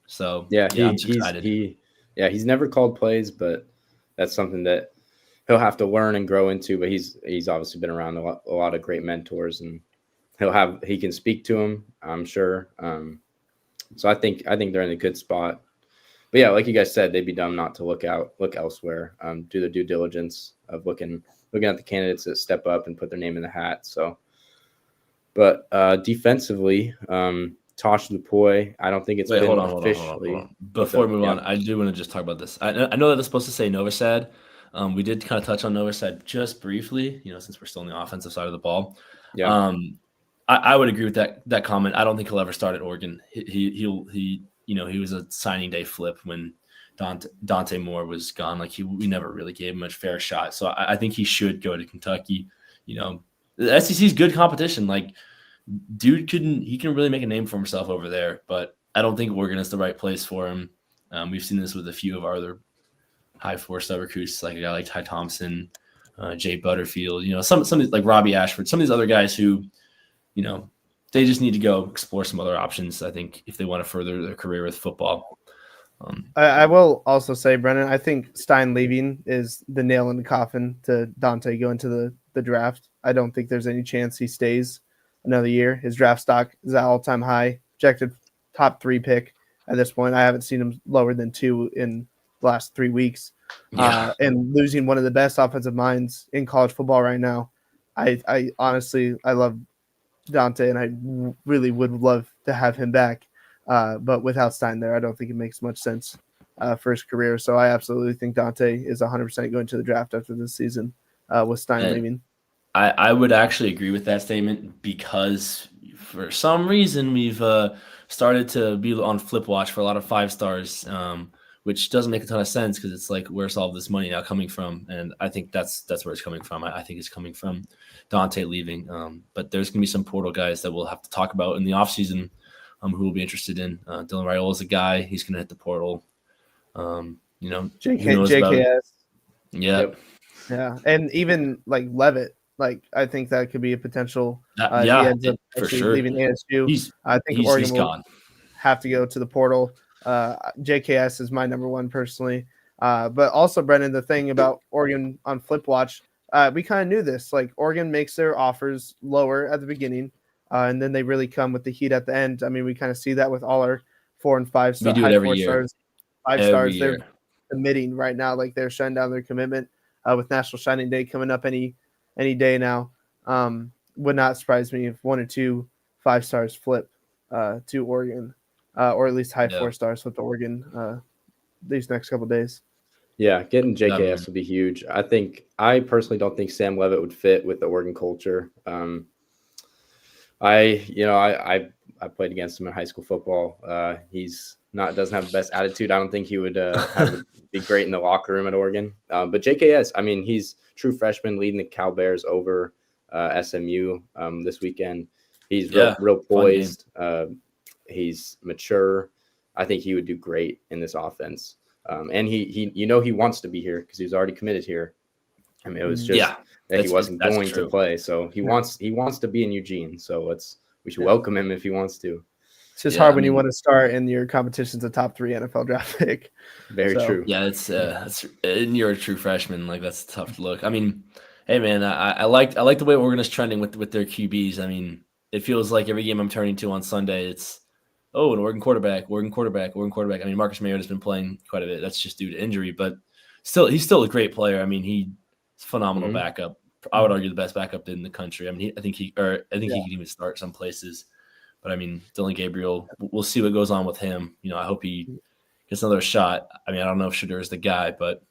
Speaker 3: So
Speaker 1: yeah,
Speaker 3: I'm excited.
Speaker 1: He's never called plays, but that's something that he'll have to learn and grow into. But he's obviously been around a lot of great mentors, and he can speak to them, I'm sure. So I think they're in a good spot. But yeah, like you guys said, they'd be dumb not to look elsewhere, do the due diligence of looking at the candidates that step up and put their name in the hat. So, but defensively, Tosh Lupoy, I don't think it's been officially.
Speaker 3: Hold on. Before we move on, I do want to just talk about this. I know that it's supposed to say Novosad. We did kind of touch on Novosad just briefly, since we're still on the offensive side of the ball.
Speaker 1: Yeah.
Speaker 3: I would agree with that comment. I don't think he'll ever start at Oregon. He was a signing day flip when Dante Moore was gone. We never really gave him a fair shot. So I think he should go to Kentucky. The SEC's good competition. Dude he can really make a name for himself over there, but I don't think Oregon is the right place for him. We've seen this with a few of our other high 4-star recruits, like a guy like Ty Thompson, Jay Butterfield, some like Robbie Ashford, some of these other guys who, they just need to go explore some other options, I think, if they want to further their career with football.
Speaker 2: I will also say, Brennan, I think Stein leaving is the nail in the coffin to Dante going to the draft. I don't think there's any chance he stays another year. His draft stock is at all-time high, projected top 3 pick at this point. I haven't seen him lower than 2 in the last 3 weeks. And losing one of the best offensive minds in college football right now. I honestly love Dante, and I really would love to have him back. But without Stein there, I don't think it makes much sense for his career. So I absolutely think Dante is 100% going to the draft after this season with Stein leaving.
Speaker 3: I would actually agree with that statement, because for some reason we've started to be on flip watch for a lot of 5 stars, which doesn't make a ton of sense, because it's where's all this money now coming from? And I think that's where it's coming from. I think it's coming from Dante leaving. But there's going to be some portal guys that we'll have to talk about in the offseason who will be interested in. Dylan Raiola is a guy. He's going to hit the portal.
Speaker 2: JKS.
Speaker 3: Yep.
Speaker 2: Yeah. And even Levitt. I think that could be a potential.
Speaker 3: For sure.
Speaker 2: Leaving ASU. I think Oregon will have to go to the portal. JKS is my number one personally. But also, Brennan, the thing about Oregon on Flip Watch, we kind of knew this. Oregon makes their offers lower at the beginning, and then they really come with the heat at the end. I mean, we kind of see that with all our 4 and 5 stars.
Speaker 3: We do it every year.
Speaker 2: 5 stars. They're committing right now. They're shutting down their commitment with National Signing Day coming up any day now. Would not surprise me if 1 or 2 5 stars flip to Oregon, or at least high 4 stars flip to Oregon these next couple of days.
Speaker 1: Yeah, getting JKS would be huge. I personally don't think Sam Levitt would fit with the Oregon culture. I played against him in high school football. He's doesn't have the best attitude. I don't think he would be great in the locker room at Oregon. But JKS, I mean, he's true freshman leading the Cal Bears over SMU this weekend. He's real poised. He's mature. I think he would do great in this offense. And he wants to be here because he was already committed here. I mean, it was just that he wasn't going to play. So he wants to be in Eugene. So we should welcome him if he wants to.
Speaker 2: It's just
Speaker 3: Yeah,
Speaker 2: hard
Speaker 3: I
Speaker 2: when you
Speaker 3: mean-
Speaker 2: want to start and your competition's a top 3 NFL draft pick.
Speaker 1: Very
Speaker 2: So-
Speaker 1: true.
Speaker 3: Yeah, it's and you're a true freshman. Like that's tough to look. I mean, hey man, I like the way Oregon is trending with their QBs. I mean, it feels like every game I'm turning to on Sunday, it's an Oregon quarterback, Oregon quarterback, Oregon quarterback. I mean, Marcus Mariota's been playing quite a bit. That's just due to injury, but he's still a great player. I mean, he's a phenomenal
Speaker 1: Mhm.
Speaker 3: backup. I would argue the best backup in the country. I mean, I think he
Speaker 2: Yeah.
Speaker 3: can even start some places. But I mean, Dylan Gabriel, we'll see what goes on with him. You know, I hope he gets another shot. I mean, I don't know if Shedeur is the guy, but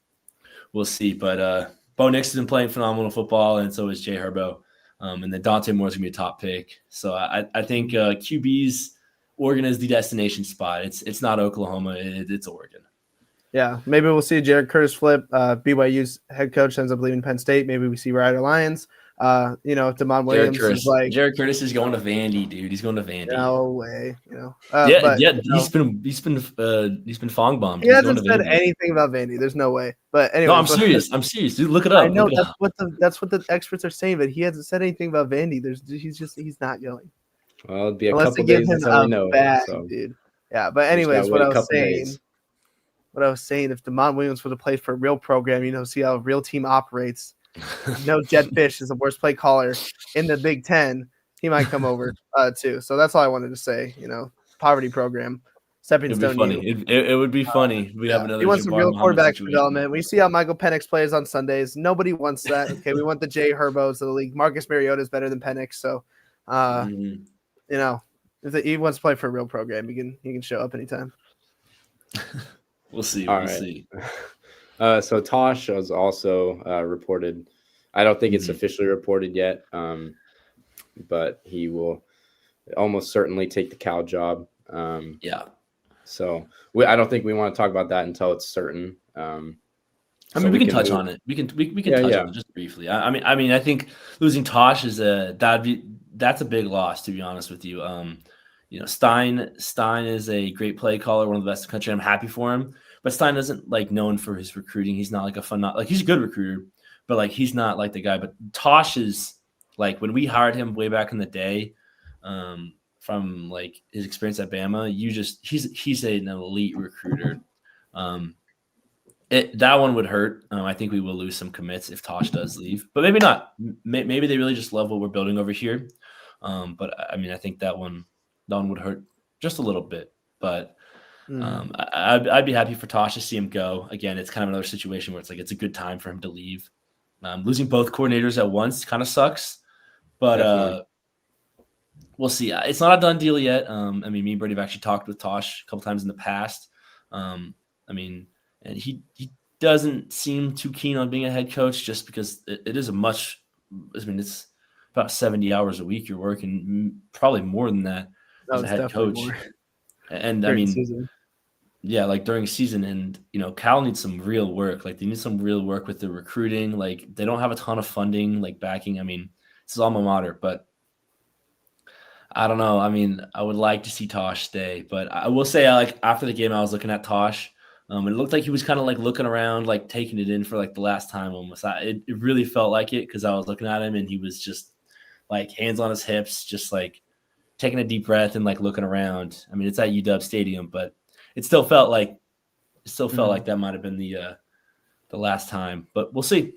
Speaker 3: we'll see. But Bo Nix has been playing phenomenal football, and so is Jay Herbo. And then Dante Moore is going to be a top pick. So I think QBs, Oregon is the destination spot. It's not Oklahoma. It's Oregon.
Speaker 2: Yeah, maybe we'll see Jared Curtis flip. BYU's head coach ends up leaving Penn State. Maybe we see Ryder Lyons. If Damon Williams is like,
Speaker 3: Jared Curtis is going to Vandy, dude. He's going to Vandy.
Speaker 2: no way,
Speaker 3: But, he's been fong bombed.
Speaker 2: He hasn't said anything about Vandy. There's no way. But anyway,
Speaker 3: No, I'm serious. Dude, look it up.
Speaker 2: I know
Speaker 3: Look it up.
Speaker 2: that's what the experts are saying, but he hasn't said anything about Vandy. He's not going
Speaker 1: Well, it'd be a
Speaker 2: unless they
Speaker 1: couple
Speaker 2: give
Speaker 1: days
Speaker 2: him
Speaker 1: until we
Speaker 2: a
Speaker 1: know.
Speaker 2: bag,
Speaker 1: So
Speaker 2: dude. Yeah, but
Speaker 1: just
Speaker 2: anyways,
Speaker 1: gotta
Speaker 2: what
Speaker 1: wait
Speaker 2: I
Speaker 1: a
Speaker 2: was
Speaker 1: couple
Speaker 2: saying.
Speaker 1: days.
Speaker 2: If Damon Williams would have played for a real program, see how a real team operates. Jed Fish is the worst play caller in the Big Ten. He might come over too. So that's all I wanted to say. Poverty program, stepping
Speaker 3: It'd be
Speaker 2: stone.
Speaker 3: funny. It would be funny. We have another.
Speaker 2: He wants some
Speaker 3: Jabbar
Speaker 2: real
Speaker 3: Muhammad
Speaker 2: quarterback
Speaker 3: situation.
Speaker 2: development. We see how Michael Penix plays on Sundays. Nobody wants that. Okay, we want the Jay Herbos of the league. Marcus Mariota is better than Penix. So,
Speaker 3: Mhm.
Speaker 2: if he wants to play for a real program, he can show up anytime.
Speaker 3: We'll see.
Speaker 1: All
Speaker 3: We'll
Speaker 1: right.
Speaker 3: see.
Speaker 1: So Tosh was also reported. I don't think it's
Speaker 3: Mhm.
Speaker 1: officially reported yet, but he will almost certainly take the Cal job.
Speaker 3: Yeah.
Speaker 1: So I don't think we want to talk about that until it's certain.
Speaker 3: I mean, we can touch on it. We can
Speaker 1: Yeah,
Speaker 3: touch
Speaker 1: yeah.
Speaker 3: on it just briefly. I mean, I think losing Tosh is that's a big loss, to be honest with you. Stein is a great play caller, one of the best in the country. I'm happy for him, but Stein isn't known for his recruiting. He's not he's a good recruiter, but he's not the guy. But Tosh is when we hired him way back in the day, from his experience at Bama, he's an elite recruiter. That one would hurt. I think we will lose some commits if Tosh does leave, but maybe not. Maybe they really just love what we're building over here. But I mean, I think that one would hurt just a little bit. But I'd be happy for Tosh to see him go. Again, it's kind of another situation where it's a good time for him to leave. Losing both coordinators at once kind of sucks, but we'll see. It's not a done deal yet. I mean, me and Brady have actually talked with Tosh a couple times in the past. And he doesn't seem too keen on being a head coach just because it is it's about 70 hours a week you're working, probably more than that as a head coach.
Speaker 2: More.
Speaker 3: And
Speaker 2: During
Speaker 3: I mean,
Speaker 2: season.
Speaker 3: yeah, during season, and Cal needs some real work. They need some real work with the recruiting. They don't have a ton of funding, backing. I mean, this is alma mater, but I don't know. I mean, I would like to see Tosh stay, but I will say, after the game, I was looking at Tosh. It looked like he was kind of looking around, taking it in for the last time almost. It really felt like it because I was looking at him and he was just hands on his hips, just taking a deep breath and looking around. I mean, it's at UW Stadium, but it still felt like that might have been the last time. But we'll see.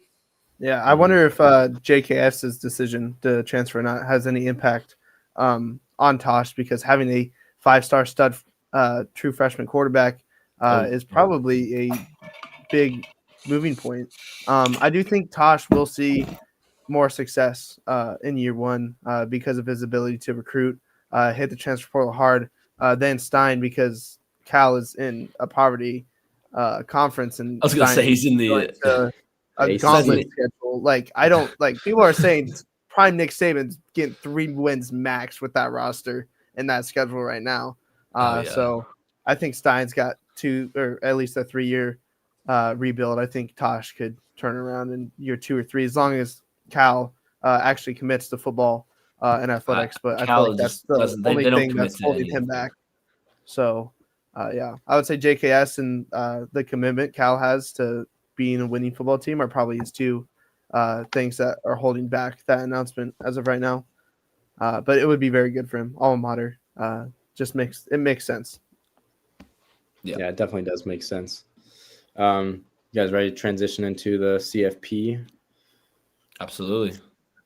Speaker 2: Yeah, I wonder if JKS's decision to transfer or not has any impact on Tosh, because having a 5-star stud true freshman quarterback is probably a big moving point. I do think Tosh will see more success in year one because of his ability to recruit, hit the transfer portal hard, than Stein, because Cal is in a poverty conference, and
Speaker 3: I was going to say he's in
Speaker 2: a gauntlet schedule. I don't people are saying prime Nick Saban's getting 3 wins max with that roster and that schedule right now. So I think Stein's got 2 or at least a 3-year rebuild. I think Tosh could turn around in year 2 or 3 as long as Cal actually commits to football and athletics. But
Speaker 3: Cal
Speaker 2: I feel like that's the only thing that's holding him back. So, I would say JKS and the commitment Cal has to being a winning football team are probably his 2 things that are holding back that announcement as of right now. But it would be very good for him. Alma mater. makes sense.
Speaker 1: Yeah, it definitely does make sense. You guys ready to transition into the CFP?
Speaker 3: Absolutely.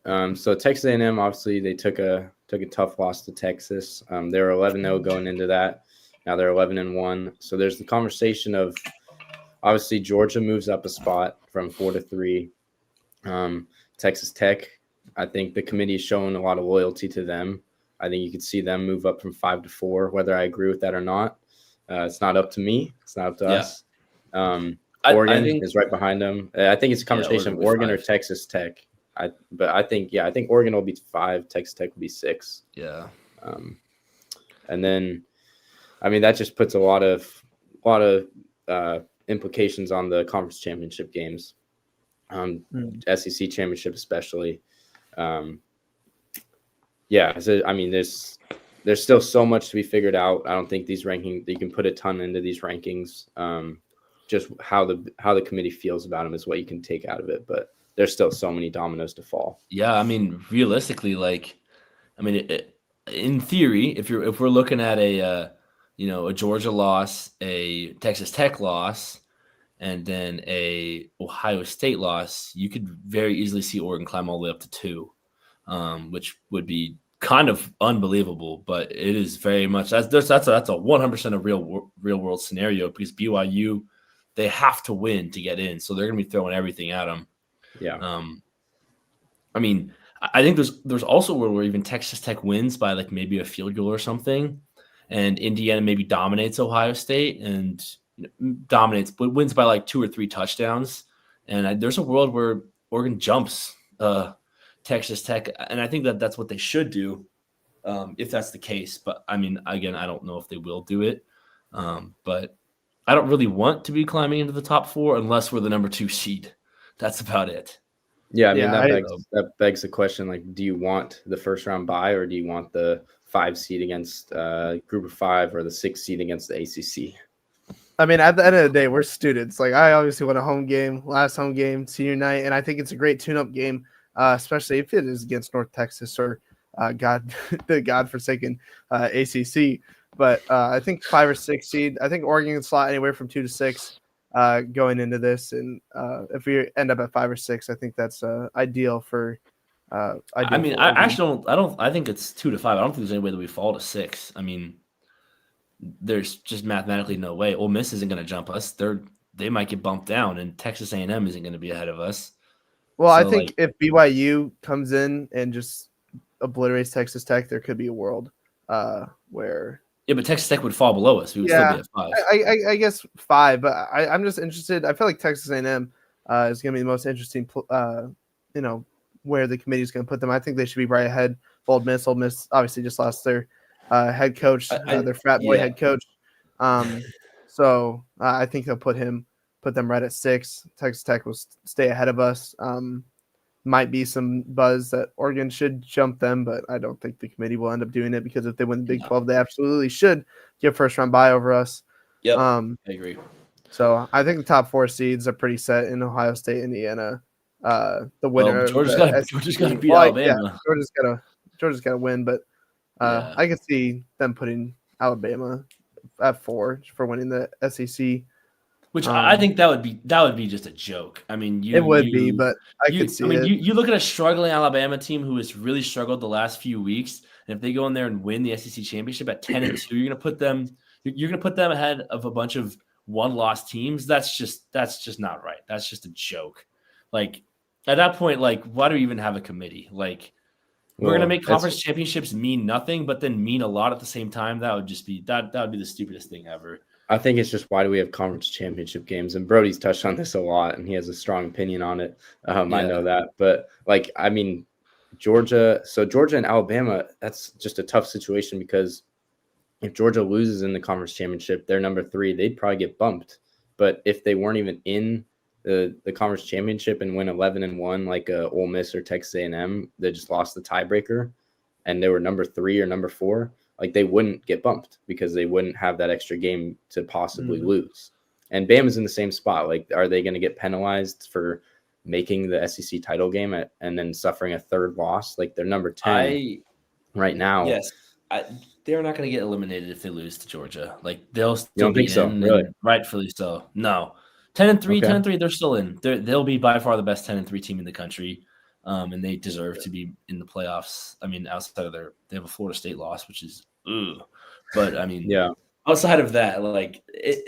Speaker 1: So Texas A&M, obviously, they took a tough loss to Texas. They were 11-0 going into that. Now they're 11-1. So there's the conversation of, obviously, Georgia moves up a spot from 4-3. Texas Tech, I think the committee is showing a lot of loyalty to them. I think you could see them move up from 5-4, whether I agree with that or not. It's not up to me. It's not up to us. Oregon is right behind them. I think it's a conversation of Oregon or Texas Tech. But I think Oregon will be 5, Texas Tech will be 6.
Speaker 3: Yeah.
Speaker 1: And then, I mean, that just puts a lot of implications on the conference championship games, SEC championship especially. So, I mean, there's still so much to be figured out. I don't think these rankings, you can put a ton into these rankings. Just how the committee feels about them is what you can take out of it, but there's still so many dominoes to fall.
Speaker 3: Yeah, I mean, realistically, in theory, if we're looking at a Georgia loss, a Texas Tech loss, and then a Ohio State loss, you could very easily see Oregon climb all the way up to 2, which would be kind of unbelievable. But it is very much that's a 100% a real world scenario, because BYU, they have to win to get in, so they're going to be throwing everything at them.
Speaker 1: Yeah.
Speaker 3: I mean, I think there's also where even Texas Tech wins by like maybe a field goal or something, and Indiana maybe dominates Ohio State and but wins by like 2 or 3 touchdowns. And there's a world where Oregon jumps Texas Tech, and I think that's what they should do if that's the case. But I mean, again, I don't know if they will do it. But I don't really want to be climbing into the top 4 unless we're the number 2 seed. That's about it.
Speaker 1: Yeah, I mean, that begs the question, like, do you want the first round bye, or do you want the 5 seed against group of 5 or the 6 seed against the ACC?
Speaker 2: I mean, at the end of the day, we're students. Like, I obviously want a last home game, senior night, and I think it's a great tune-up game, especially if it is against North Texas or the godforsaken ACC. But I think 5 or 6 seed. I think Oregon can slot anywhere from 2 to 6 going into this, and if we end up at 5 or 6, I think that's ideal for.
Speaker 3: I mean, I actually don't. I think it's 2 to 5. I don't think there's any way that we fall to 6. I mean, there's just mathematically no way. Ole Miss isn't going to jump us. They might get bumped down, and Texas A&M isn't going to be ahead of us.
Speaker 2: Well, so I think if BYU comes in and just obliterates Texas Tech, there could be a world where.
Speaker 3: Yeah, but Texas Tech would fall below us. We would still be at 5.
Speaker 2: I guess 5, but I'm just interested. I feel like Texas A&M is going to be the most interesting, where the committee is going to put them. I think they should be right ahead of Ole Miss. Ole Miss obviously just lost their head coach, their frat boy head coach. So I think they'll put them right at 6. Texas Tech will stay ahead of us. Might be some buzz that Oregon should jump them, but I don't think the committee will end up doing it, because if they win the Big 12, they absolutely should get first round bye over us.
Speaker 3: Yep, I agree.
Speaker 2: So I think the top 4 seeds are pretty set in Ohio State, Indiana. The winner,
Speaker 3: Georgia's got to beat Alabama.
Speaker 2: Yeah, Georgia's got to win, but I could see them putting Alabama at 4 for winning the SEC.
Speaker 3: Which I think that would be just a joke. I mean,
Speaker 2: it would be, but I could see it.
Speaker 3: You look at a struggling Alabama team who has really struggled the last few weeks, and if they go in there and win the SEC championship at 10-2, you're gonna put them ahead of a bunch of 1-loss teams. That's just not right. That's just a joke. Like, at that point, like, why do we even have a committee? Like, we're gonna make conference championships mean nothing, but then mean a lot at the same time. That would just be that would be the stupidest thing ever.
Speaker 1: I think it's just, why do we have conference championship games? And Brody's touched on this a lot, and he has a strong opinion on it. I know that. But, like, I mean, Georgia and Alabama, that's just a tough situation, because if Georgia loses in the conference championship, they're number 3, they'd probably get bumped. But if they weren't even in the conference championship and win 11-1, like Ole Miss or Texas A&M, they just lost the tiebreaker, and they were number 3 or number 4, like, they wouldn't get bumped, because they wouldn't have that extra game to possibly lose. And Bama's in the same spot. Like, are they going to get penalized for making the SEC title game and then suffering a 3rd loss? Like, they're number 10 right now.
Speaker 3: Yes. they're not going to get eliminated if they lose to Georgia. Like they'll still
Speaker 1: don't
Speaker 3: be
Speaker 1: think so,
Speaker 3: in,
Speaker 1: really?
Speaker 3: and rightfully so. No, 10-3,
Speaker 1: Okay.
Speaker 3: 10-3, they're still in. They'll be by far the best 10-3 team in the country, and they deserve to be in the playoffs. I mean, outside of they have a Florida State loss, which is, but I mean,
Speaker 1: Yeah.
Speaker 3: outside of that, like they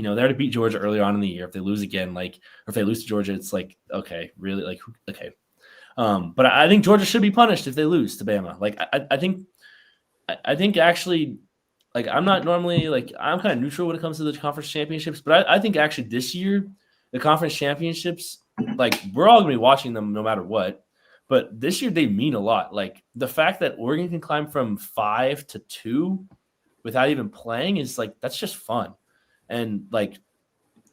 Speaker 3: already beat Georgia earlier on in the year. If they lose again, or if they lose to Georgia, it's like, okay, really, like, okay. But I think Georgia should be punished if they lose to Bama. Like, I think actually, like, I'm not normally I'm kind of neutral when it comes to the conference championships, but I think actually this year, the conference championships, like, we're all gonna be watching them no matter what. But this year they mean a lot. Like the fact that Oregon can climb from 5 to 2 without even playing is like, that's just fun. And like,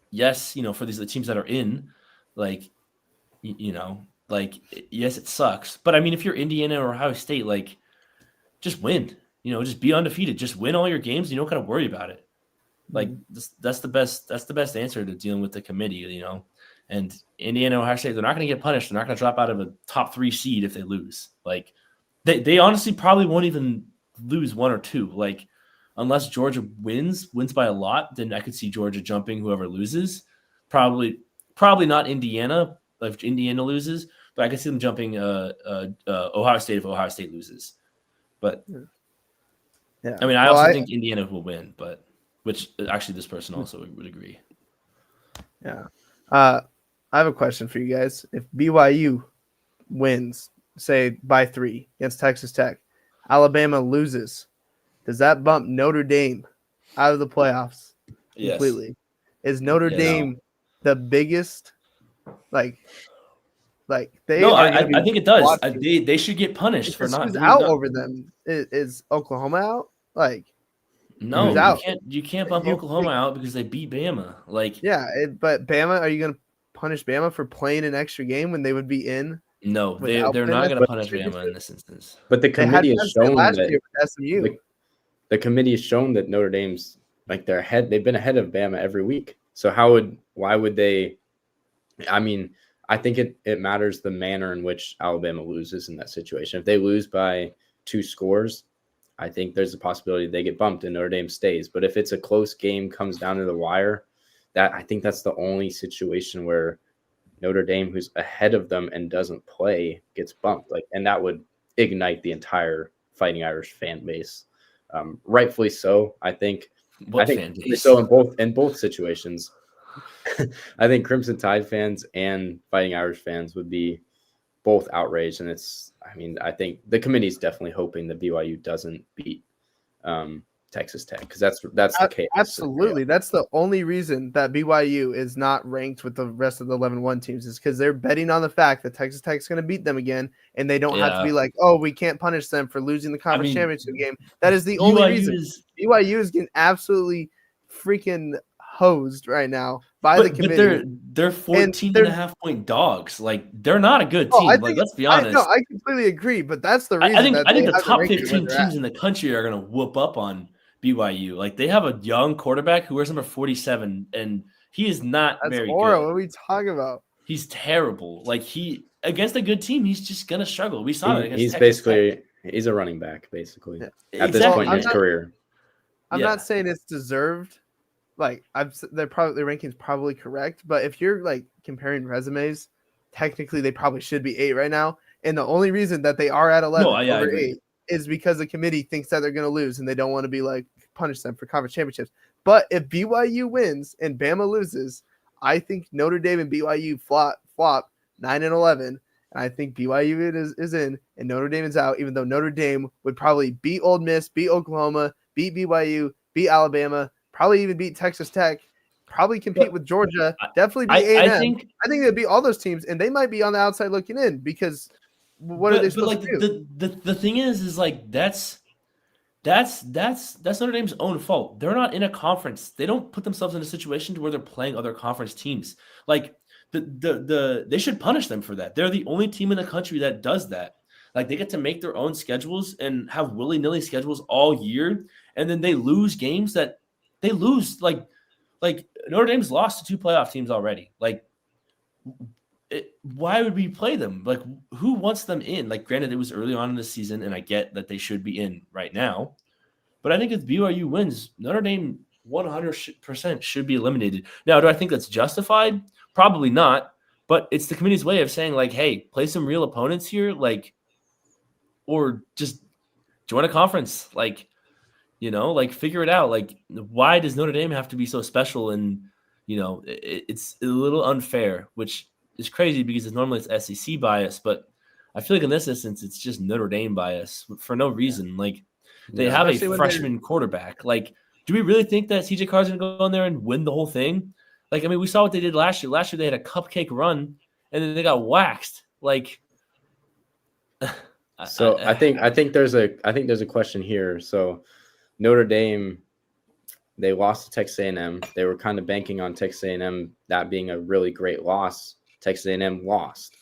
Speaker 3: yes, for the teams that are in, like, like, yes, it sucks. But I mean, if you're Indiana or Ohio State, like, just win. Just be undefeated. Just win all your games. You don't got to worry about it. Like that's the best. That's the best answer to dealing with the committee. And Indiana, Ohio State, they're not going to get punished. They're not going to drop out of a top 3 seed if they lose. Like they honestly probably won't even lose 1 or 2. Like unless Georgia wins by a lot, then I could see Georgia jumping whoever loses. Probably not Indiana if Indiana loses, but I could see them jumping Ohio State if Ohio State loses. But
Speaker 2: yeah,
Speaker 3: I mean, I also think Indiana will win, but which actually this person also would agree.
Speaker 2: Yeah. I have a question for you guys. If BYU wins, say by 3 against Texas Tech, Alabama loses, does that bump Notre Dame out of the playoffs completely? Yes. Is Notre Dame the biggest? Like they?
Speaker 3: No, I think it does. They should get punished for not.
Speaker 2: Who's out over them? Is Oklahoma out? Like,
Speaker 3: no, you can't bump Oklahoma out because they beat Bama. Like,
Speaker 2: but Bama, are you going to punish Bama for playing an extra game when they would be in?
Speaker 3: No, they're not going to punish Bama in this instance.
Speaker 1: But the committee has shown
Speaker 2: last year with SMU.
Speaker 1: The committee has shown that Notre Dame's like they've been ahead of Bama every week. So why would they? I mean, I think it matters the manner in which Alabama loses in that situation. If they lose by 2 scores, I think there's a possibility they get bumped and Notre Dame stays. But if it's a close game, comes down to the wire, I think that's the only situation where Notre Dame, who's ahead of them and doesn't play, gets bumped. And that would ignite the entire Fighting Irish fan base. Rightfully so, I think. So in both situations. I think Crimson Tide fans and Fighting Irish fans would be both outraged, and I think the committee is definitely hoping that BYU doesn't beat Texas Tech because that's the case.
Speaker 2: Absolutely, that's the only reason that BYU is not ranked with the rest of the 11-1 teams is because they're betting on the fact that Texas Tech is going to beat them again, and they don't have to be like, oh, we can't punish them for losing the conference championship game. That is the only reason. BYU is getting absolutely freaking hosed right now by the committee.
Speaker 3: But they're 14.5-point dogs. Like, they're not a good team. Let's be honest.
Speaker 2: I completely agree, but that's the reason.
Speaker 3: I think the top 15 teams in the country are going to whoop up on BYU. Like, they have a young quarterback who wears number 47, and he is not very good.
Speaker 2: What are we talking about?
Speaker 3: He's terrible. Like, against a good team, he's just going to struggle. We saw it against
Speaker 1: He's
Speaker 3: Texas
Speaker 1: basically
Speaker 3: Tech.
Speaker 1: He's a running back, basically,
Speaker 3: at
Speaker 1: this point in his career.
Speaker 2: I'm not saying it's deserved. Like, their ranking's probably correct, but if you're like comparing resumes, technically they probably should be 8 right now. And the only reason that they are at 11 over 8 is because the committee thinks that they're going to lose and they don't want to be like punish them for conference championships. But if BYU wins and Bama loses, I think Notre Dame and BYU flop 9 and 11, and I think BYU is in and Notre Dame is out. Even though Notre Dame would probably beat Ole Miss, beat Oklahoma, beat BYU, beat Alabama. Probably even beat Texas Tech, probably compete with Georgia, definitely beat A&M. I think they'd beat all those teams, and they might be on the outside looking in because what are they supposed to do?
Speaker 3: The thing is like that's Notre Dame's own fault. They're not in a conference. They don't put themselves in a situation to where they're playing other conference teams. Like they should punish them for that. They're the only team in the country that does that. Like, they get to make their own schedules and have willy-nilly schedules all year, and then they lose games that they lose. Like Notre Dame's lost to 2 playoff teams already. Like, why would we play them? Like, who wants them in? Like, granted, it was early on in the season, and I get that they should be in right now. But I think if BYU wins, Notre Dame 100% should be eliminated. Now, do I think that's justified? Probably not. But it's the committee's way of saying, like, hey, play some real opponents here, like, or just join a conference, like, like figure it out. Like, why does Notre Dame have to be so special? And it's a little unfair, which is crazy because normally it's SEC bias, but I feel like in this instance it's just Notre Dame bias for no reason. Like, they have a freshman quarterback. Like, do we really think that CJ Carr's going to go in there and win the whole thing? Like, I mean, we saw what they did last year. Last year they had a cupcake run, and then they got waxed. Like,
Speaker 1: so I think there's a question here. So Notre Dame, they lost to Texas A&M. They were kind of banking on Texas A&M that being a really great loss. Texas A&M lost.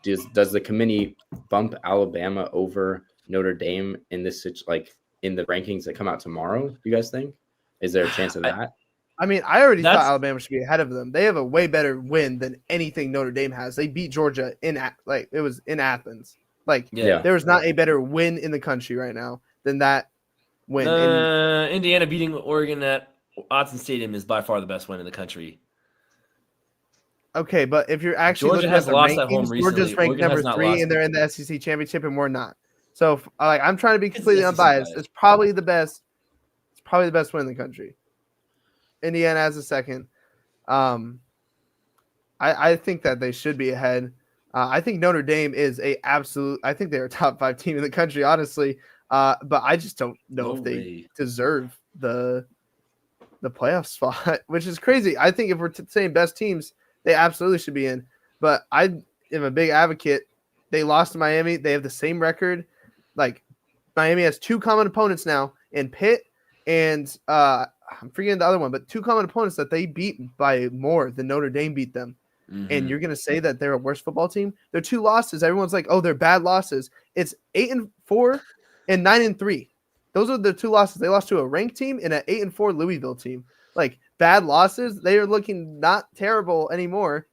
Speaker 1: Does the committee bump Alabama over Notre Dame in this in the rankings that come out tomorrow? You guys think? Is there a chance of that?
Speaker 2: I mean, I already thought Alabama should be ahead of them. They have a way better win than anything Notre Dame has. They beat Georgia it was in Athens. Like, there was not a better win in the country right now than that win.
Speaker 3: Indiana beating Oregon at Autzen Stadium is by far the best win in the country.
Speaker 2: Okay, but if you're actually
Speaker 3: Georgia
Speaker 2: looking
Speaker 3: has
Speaker 2: at the
Speaker 3: lost
Speaker 2: rankings,
Speaker 3: at home recently.
Speaker 2: Georgia's ranked
Speaker 3: Oregon
Speaker 2: number 3, and they're in the SEC championship, and we're not. So, I'm trying to be completely unbiased. It's probably the best. It's probably the best win in the country. Indiana has a second. I think that they should be ahead. I think Notre Dame is I think they're a top 5 team in the country, honestly. But I just don't know if they deserve the playoff spot, which is crazy. I think if we're saying best teams, they absolutely should be in. But I am a big advocate. They lost to Miami. They have the same record. Like, Miami has 2 common opponents now in Pitt and I'm forgetting the other one, but 2 common opponents that they beat by more than Notre Dame beat them. Mm-hmm. And you're going to say that they're a worse football team? They're 2 losses. Everyone's like, oh, they're bad losses. It's 8-4 and 9-3. Those are the 2 losses. They lost to a ranked team and an 8-4 Louisville team. Like, bad losses. They are looking not terrible anymore.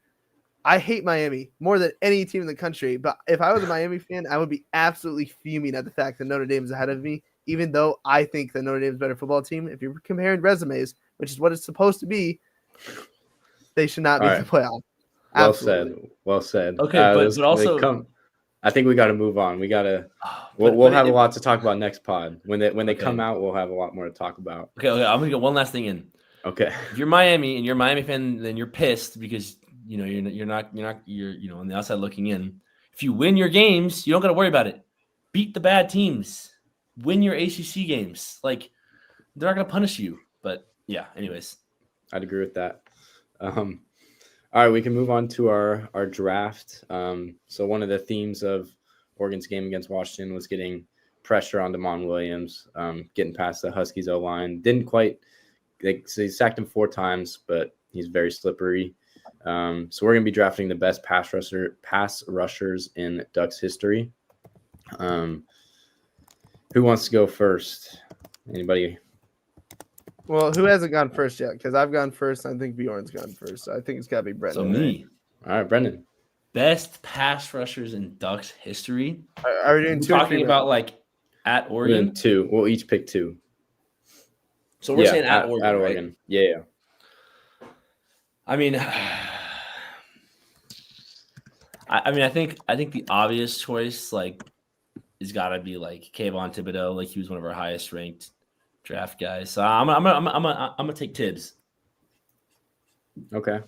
Speaker 2: I hate Miami more than any team in the country. But if I was a Miami fan, I would be absolutely fuming at the fact that Notre Dame is ahead of me, even though I think that Notre Dame is a better football team. If you're comparing resumes, which is what it's supposed to be, they should not be in the playoff.
Speaker 1: Well said.
Speaker 3: Okay, but also,
Speaker 1: I think we got to move on. We got to. We'll have a lot to talk about next pod. When they come out, we'll have a lot more to talk about.
Speaker 3: Okay. I'm gonna get one last thing in.
Speaker 1: Okay.
Speaker 3: If you're Miami and you're a Miami fan, then you're pissed because you're on the outside looking in. If you win your games, you don't got to worry about it. Beat the bad teams. Win your ACC games. Like, they're not gonna punish you. But yeah. Anyways,
Speaker 1: I'd agree with that. All right, we can move on to our draft. So one of the themes of Oregon's game against Washington was getting pressure on Damon Williams, getting past the Huskies O-line. Didn't quite – they sacked him 4 times, but he's very slippery. So we're going to be drafting the best pass rushers in Ducks history. Who wants to go first? Anybody?
Speaker 2: Well, who hasn't gone first yet? Because I've gone first. I think Bjorn's gone first. So I think it's got to be Brendan.
Speaker 3: So me.
Speaker 1: All right, Brendan.
Speaker 3: Best pass rushers in Ducks history.
Speaker 2: Are we doing 2
Speaker 3: talking about like at Oregon?
Speaker 1: 2. We'll each pick 2.
Speaker 3: So we're saying at Oregon.
Speaker 1: At Oregon. Right? Yeah.
Speaker 3: I mean, I think the obvious choice is got to be like Kayvon Thibodeau. Like, he was one of our highest ranked draft guys. So I'm gonna take Tibbs.
Speaker 1: Okay.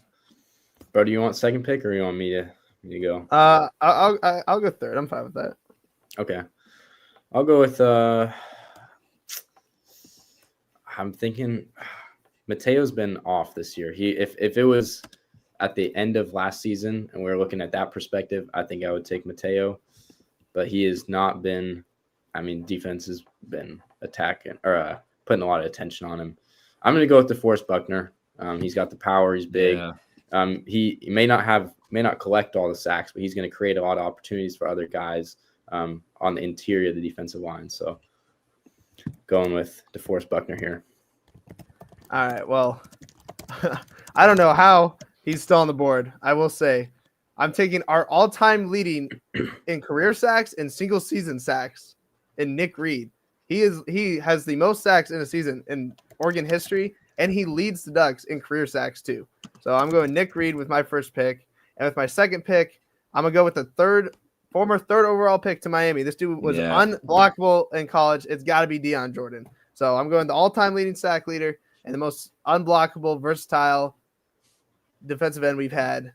Speaker 1: Bro, do you want second pick or you want me to go?
Speaker 2: I'll go third. I'm fine with that.
Speaker 1: Okay. I'll go with I'm thinking Mateo's been off this year. If it was at the end of last season and we're looking at that perspective, I think I would take Mateo. But he has not been defense has been attacking or putting a lot of attention on him. I'm going to go with DeForest Buckner. He's got the power. He's big. Yeah. He may not collect all the sacks, but he's going to create a lot of opportunities for other guys on the interior of the defensive line. So going with DeForest Buckner here.
Speaker 2: All right. Well, I don't know how he's still on the board. I will say I'm taking our all-time leading in career sacks and single season sacks in Nick Reed. He has the most sacks in a season in Oregon history, and he leads the Ducks in career sacks too. So I'm going Nick Reed with my first pick, and with my second pick, I'm gonna go with the former third overall pick to Miami. This dude was unblockable in college. It's got to be Deion Jordan. So I'm going the all-time leading sack leader and the most unblockable, versatile defensive end we've had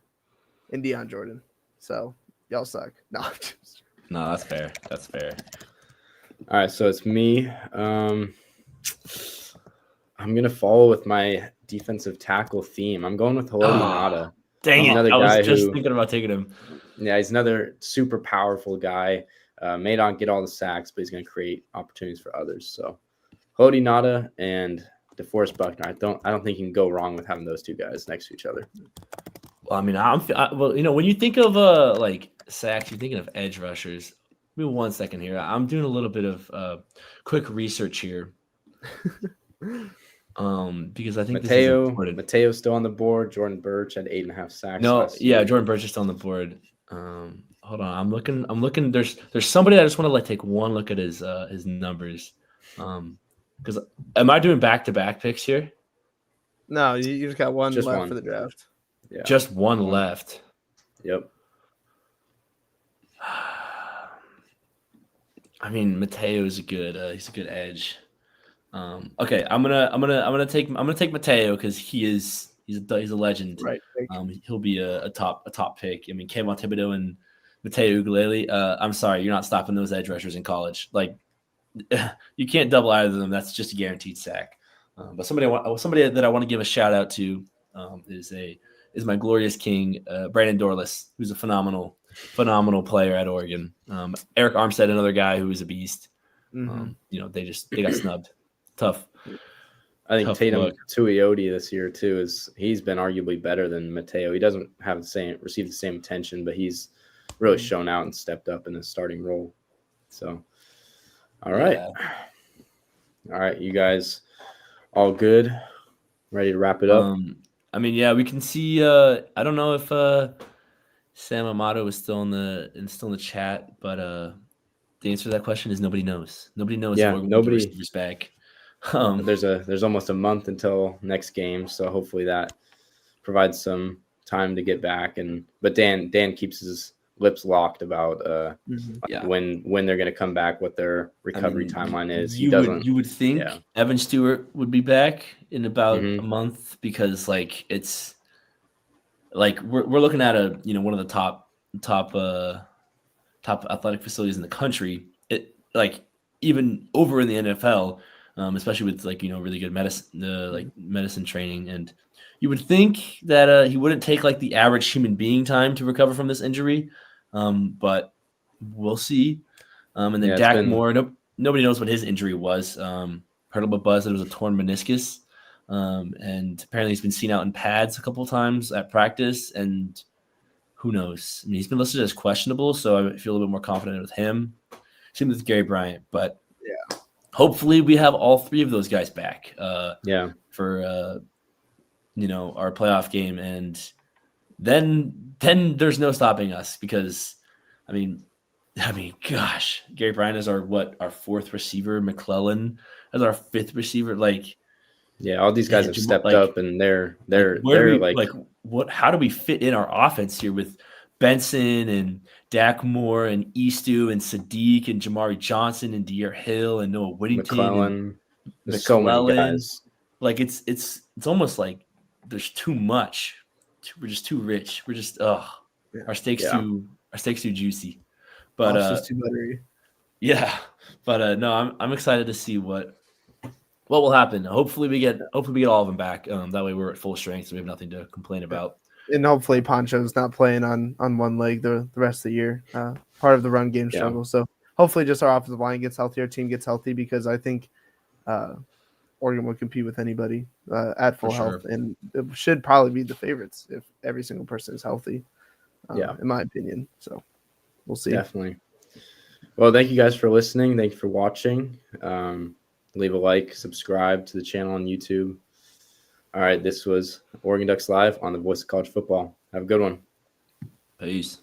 Speaker 2: in Deion Jordan. So y'all suck. No,
Speaker 3: that's fair. That's fair.
Speaker 1: All right, so it's me. I'm gonna follow with my defensive tackle theme. I'm going with Haloti Ngata.
Speaker 3: Dang it! I was just thinking about taking him.
Speaker 1: Yeah, he's another super powerful guy. May not get all the sacks, but he's going to create opportunities for others. So, Haloti Ngata and DeForest Buckner. I don't think you can go wrong with having those two guys next to each other.
Speaker 3: Well, I mean, when you think of like sacks, you're thinking of edge rushers. Give me 1 second here. I'm doing a little bit of quick research here. Because I think
Speaker 1: Mateo's still on the board. Jordan Burch had 8.5 sacks.
Speaker 3: Jordan Burch is still on the board. Hold on, I'm looking. There's somebody I just want to take one look at his numbers. Because am I doing back-to-back picks here?
Speaker 2: No, you just got one left for the draft.
Speaker 1: Yeah,
Speaker 3: just one left.
Speaker 1: Yep.
Speaker 3: I mean, Mateo is he's a good edge. Okay, I'm gonna take Mateo because he's a legend.
Speaker 2: Right.
Speaker 3: He'll be a top pick. I mean, Kayvon Thibodeau and Mateo Ugalele. I'm sorry, you're not stopping those edge rushers in college. Like, you can't double either of them. That's just a guaranteed sack. But somebody that I want to give a shout out to is my glorious king, Brandon Dorless, who's a phenomenal player at Oregon. Eric Armstead, another guy who is a beast.
Speaker 2: Mm-hmm.
Speaker 3: They got snubbed. Tough.
Speaker 1: I think Tatum Tuioti this year too he's been arguably better than Mateo. He doesn't receive the same attention, but he's really shown out and stepped up in his starting role. So, all right, you guys, all good? Ready to wrap it up?
Speaker 3: I mean, yeah, we can see. I don't know if Sam Amato is still in the chat, but the answer to that question is nobody knows. Nobody knows.
Speaker 1: Yeah, nobody.
Speaker 3: Back.
Speaker 1: There's almost a month until next game, so hopefully that provides some time to get back. But Dan keeps his lips locked about when they're going to come back, what their recovery timeline is.
Speaker 3: You would think Evan Stewart would be back in about a month because it's like we're looking at one of the top athletic facilities in the country. It even over in the NFL. Especially with really good medicine training, and you would think that he wouldn't take the average human being time to recover from this injury, but we'll see. And then Dak Moore, nobody knows what his injury was. Heard a little bit buzz that it was a torn meniscus, and apparently he's been seen out in pads a couple of times at practice, and who knows? I mean, he's been listed as questionable, so I feel a little bit more confident with him. Same with Gary Bryant, but yeah. Hopefully we have all three of those guys back for our playoff game, and then there's no stopping us because I mean gosh, Gary Bryant is our fourth receiver, McClellan as our fifth receiver.
Speaker 1: All these guys have stepped up, and they're
Speaker 3: how do we fit in our offense here with Benson and Dak Moore and Eastu and Sadiq and Jamari Johnson and De'Aaron Hill and Noah Whittington,
Speaker 1: McClellan. There's so many guys.
Speaker 3: It's almost like there's too much. We're just too rich. We're just our steaks too juicy. But
Speaker 2: it's just too buttery.
Speaker 3: Yeah, but no, I'm excited to see what will happen. Hopefully we get all of them back. That way we're at full strength, so we have nothing to complain about.
Speaker 2: And hopefully Poncho's not playing on one leg the rest of the year. Part of the run game struggle. So hopefully just our offensive line gets healthy, our team gets healthy, because I think Oregon will compete with anybody at full health. And it should probably be the favorites if every single person is healthy, in my opinion. So we'll see.
Speaker 1: Definitely. Well, thank you guys for listening. Thank you for watching. Leave a like, subscribe to the channel on YouTube. All right, this was Oregon Ducks Live on the Voice of College Football. Have a good one.
Speaker 3: Peace.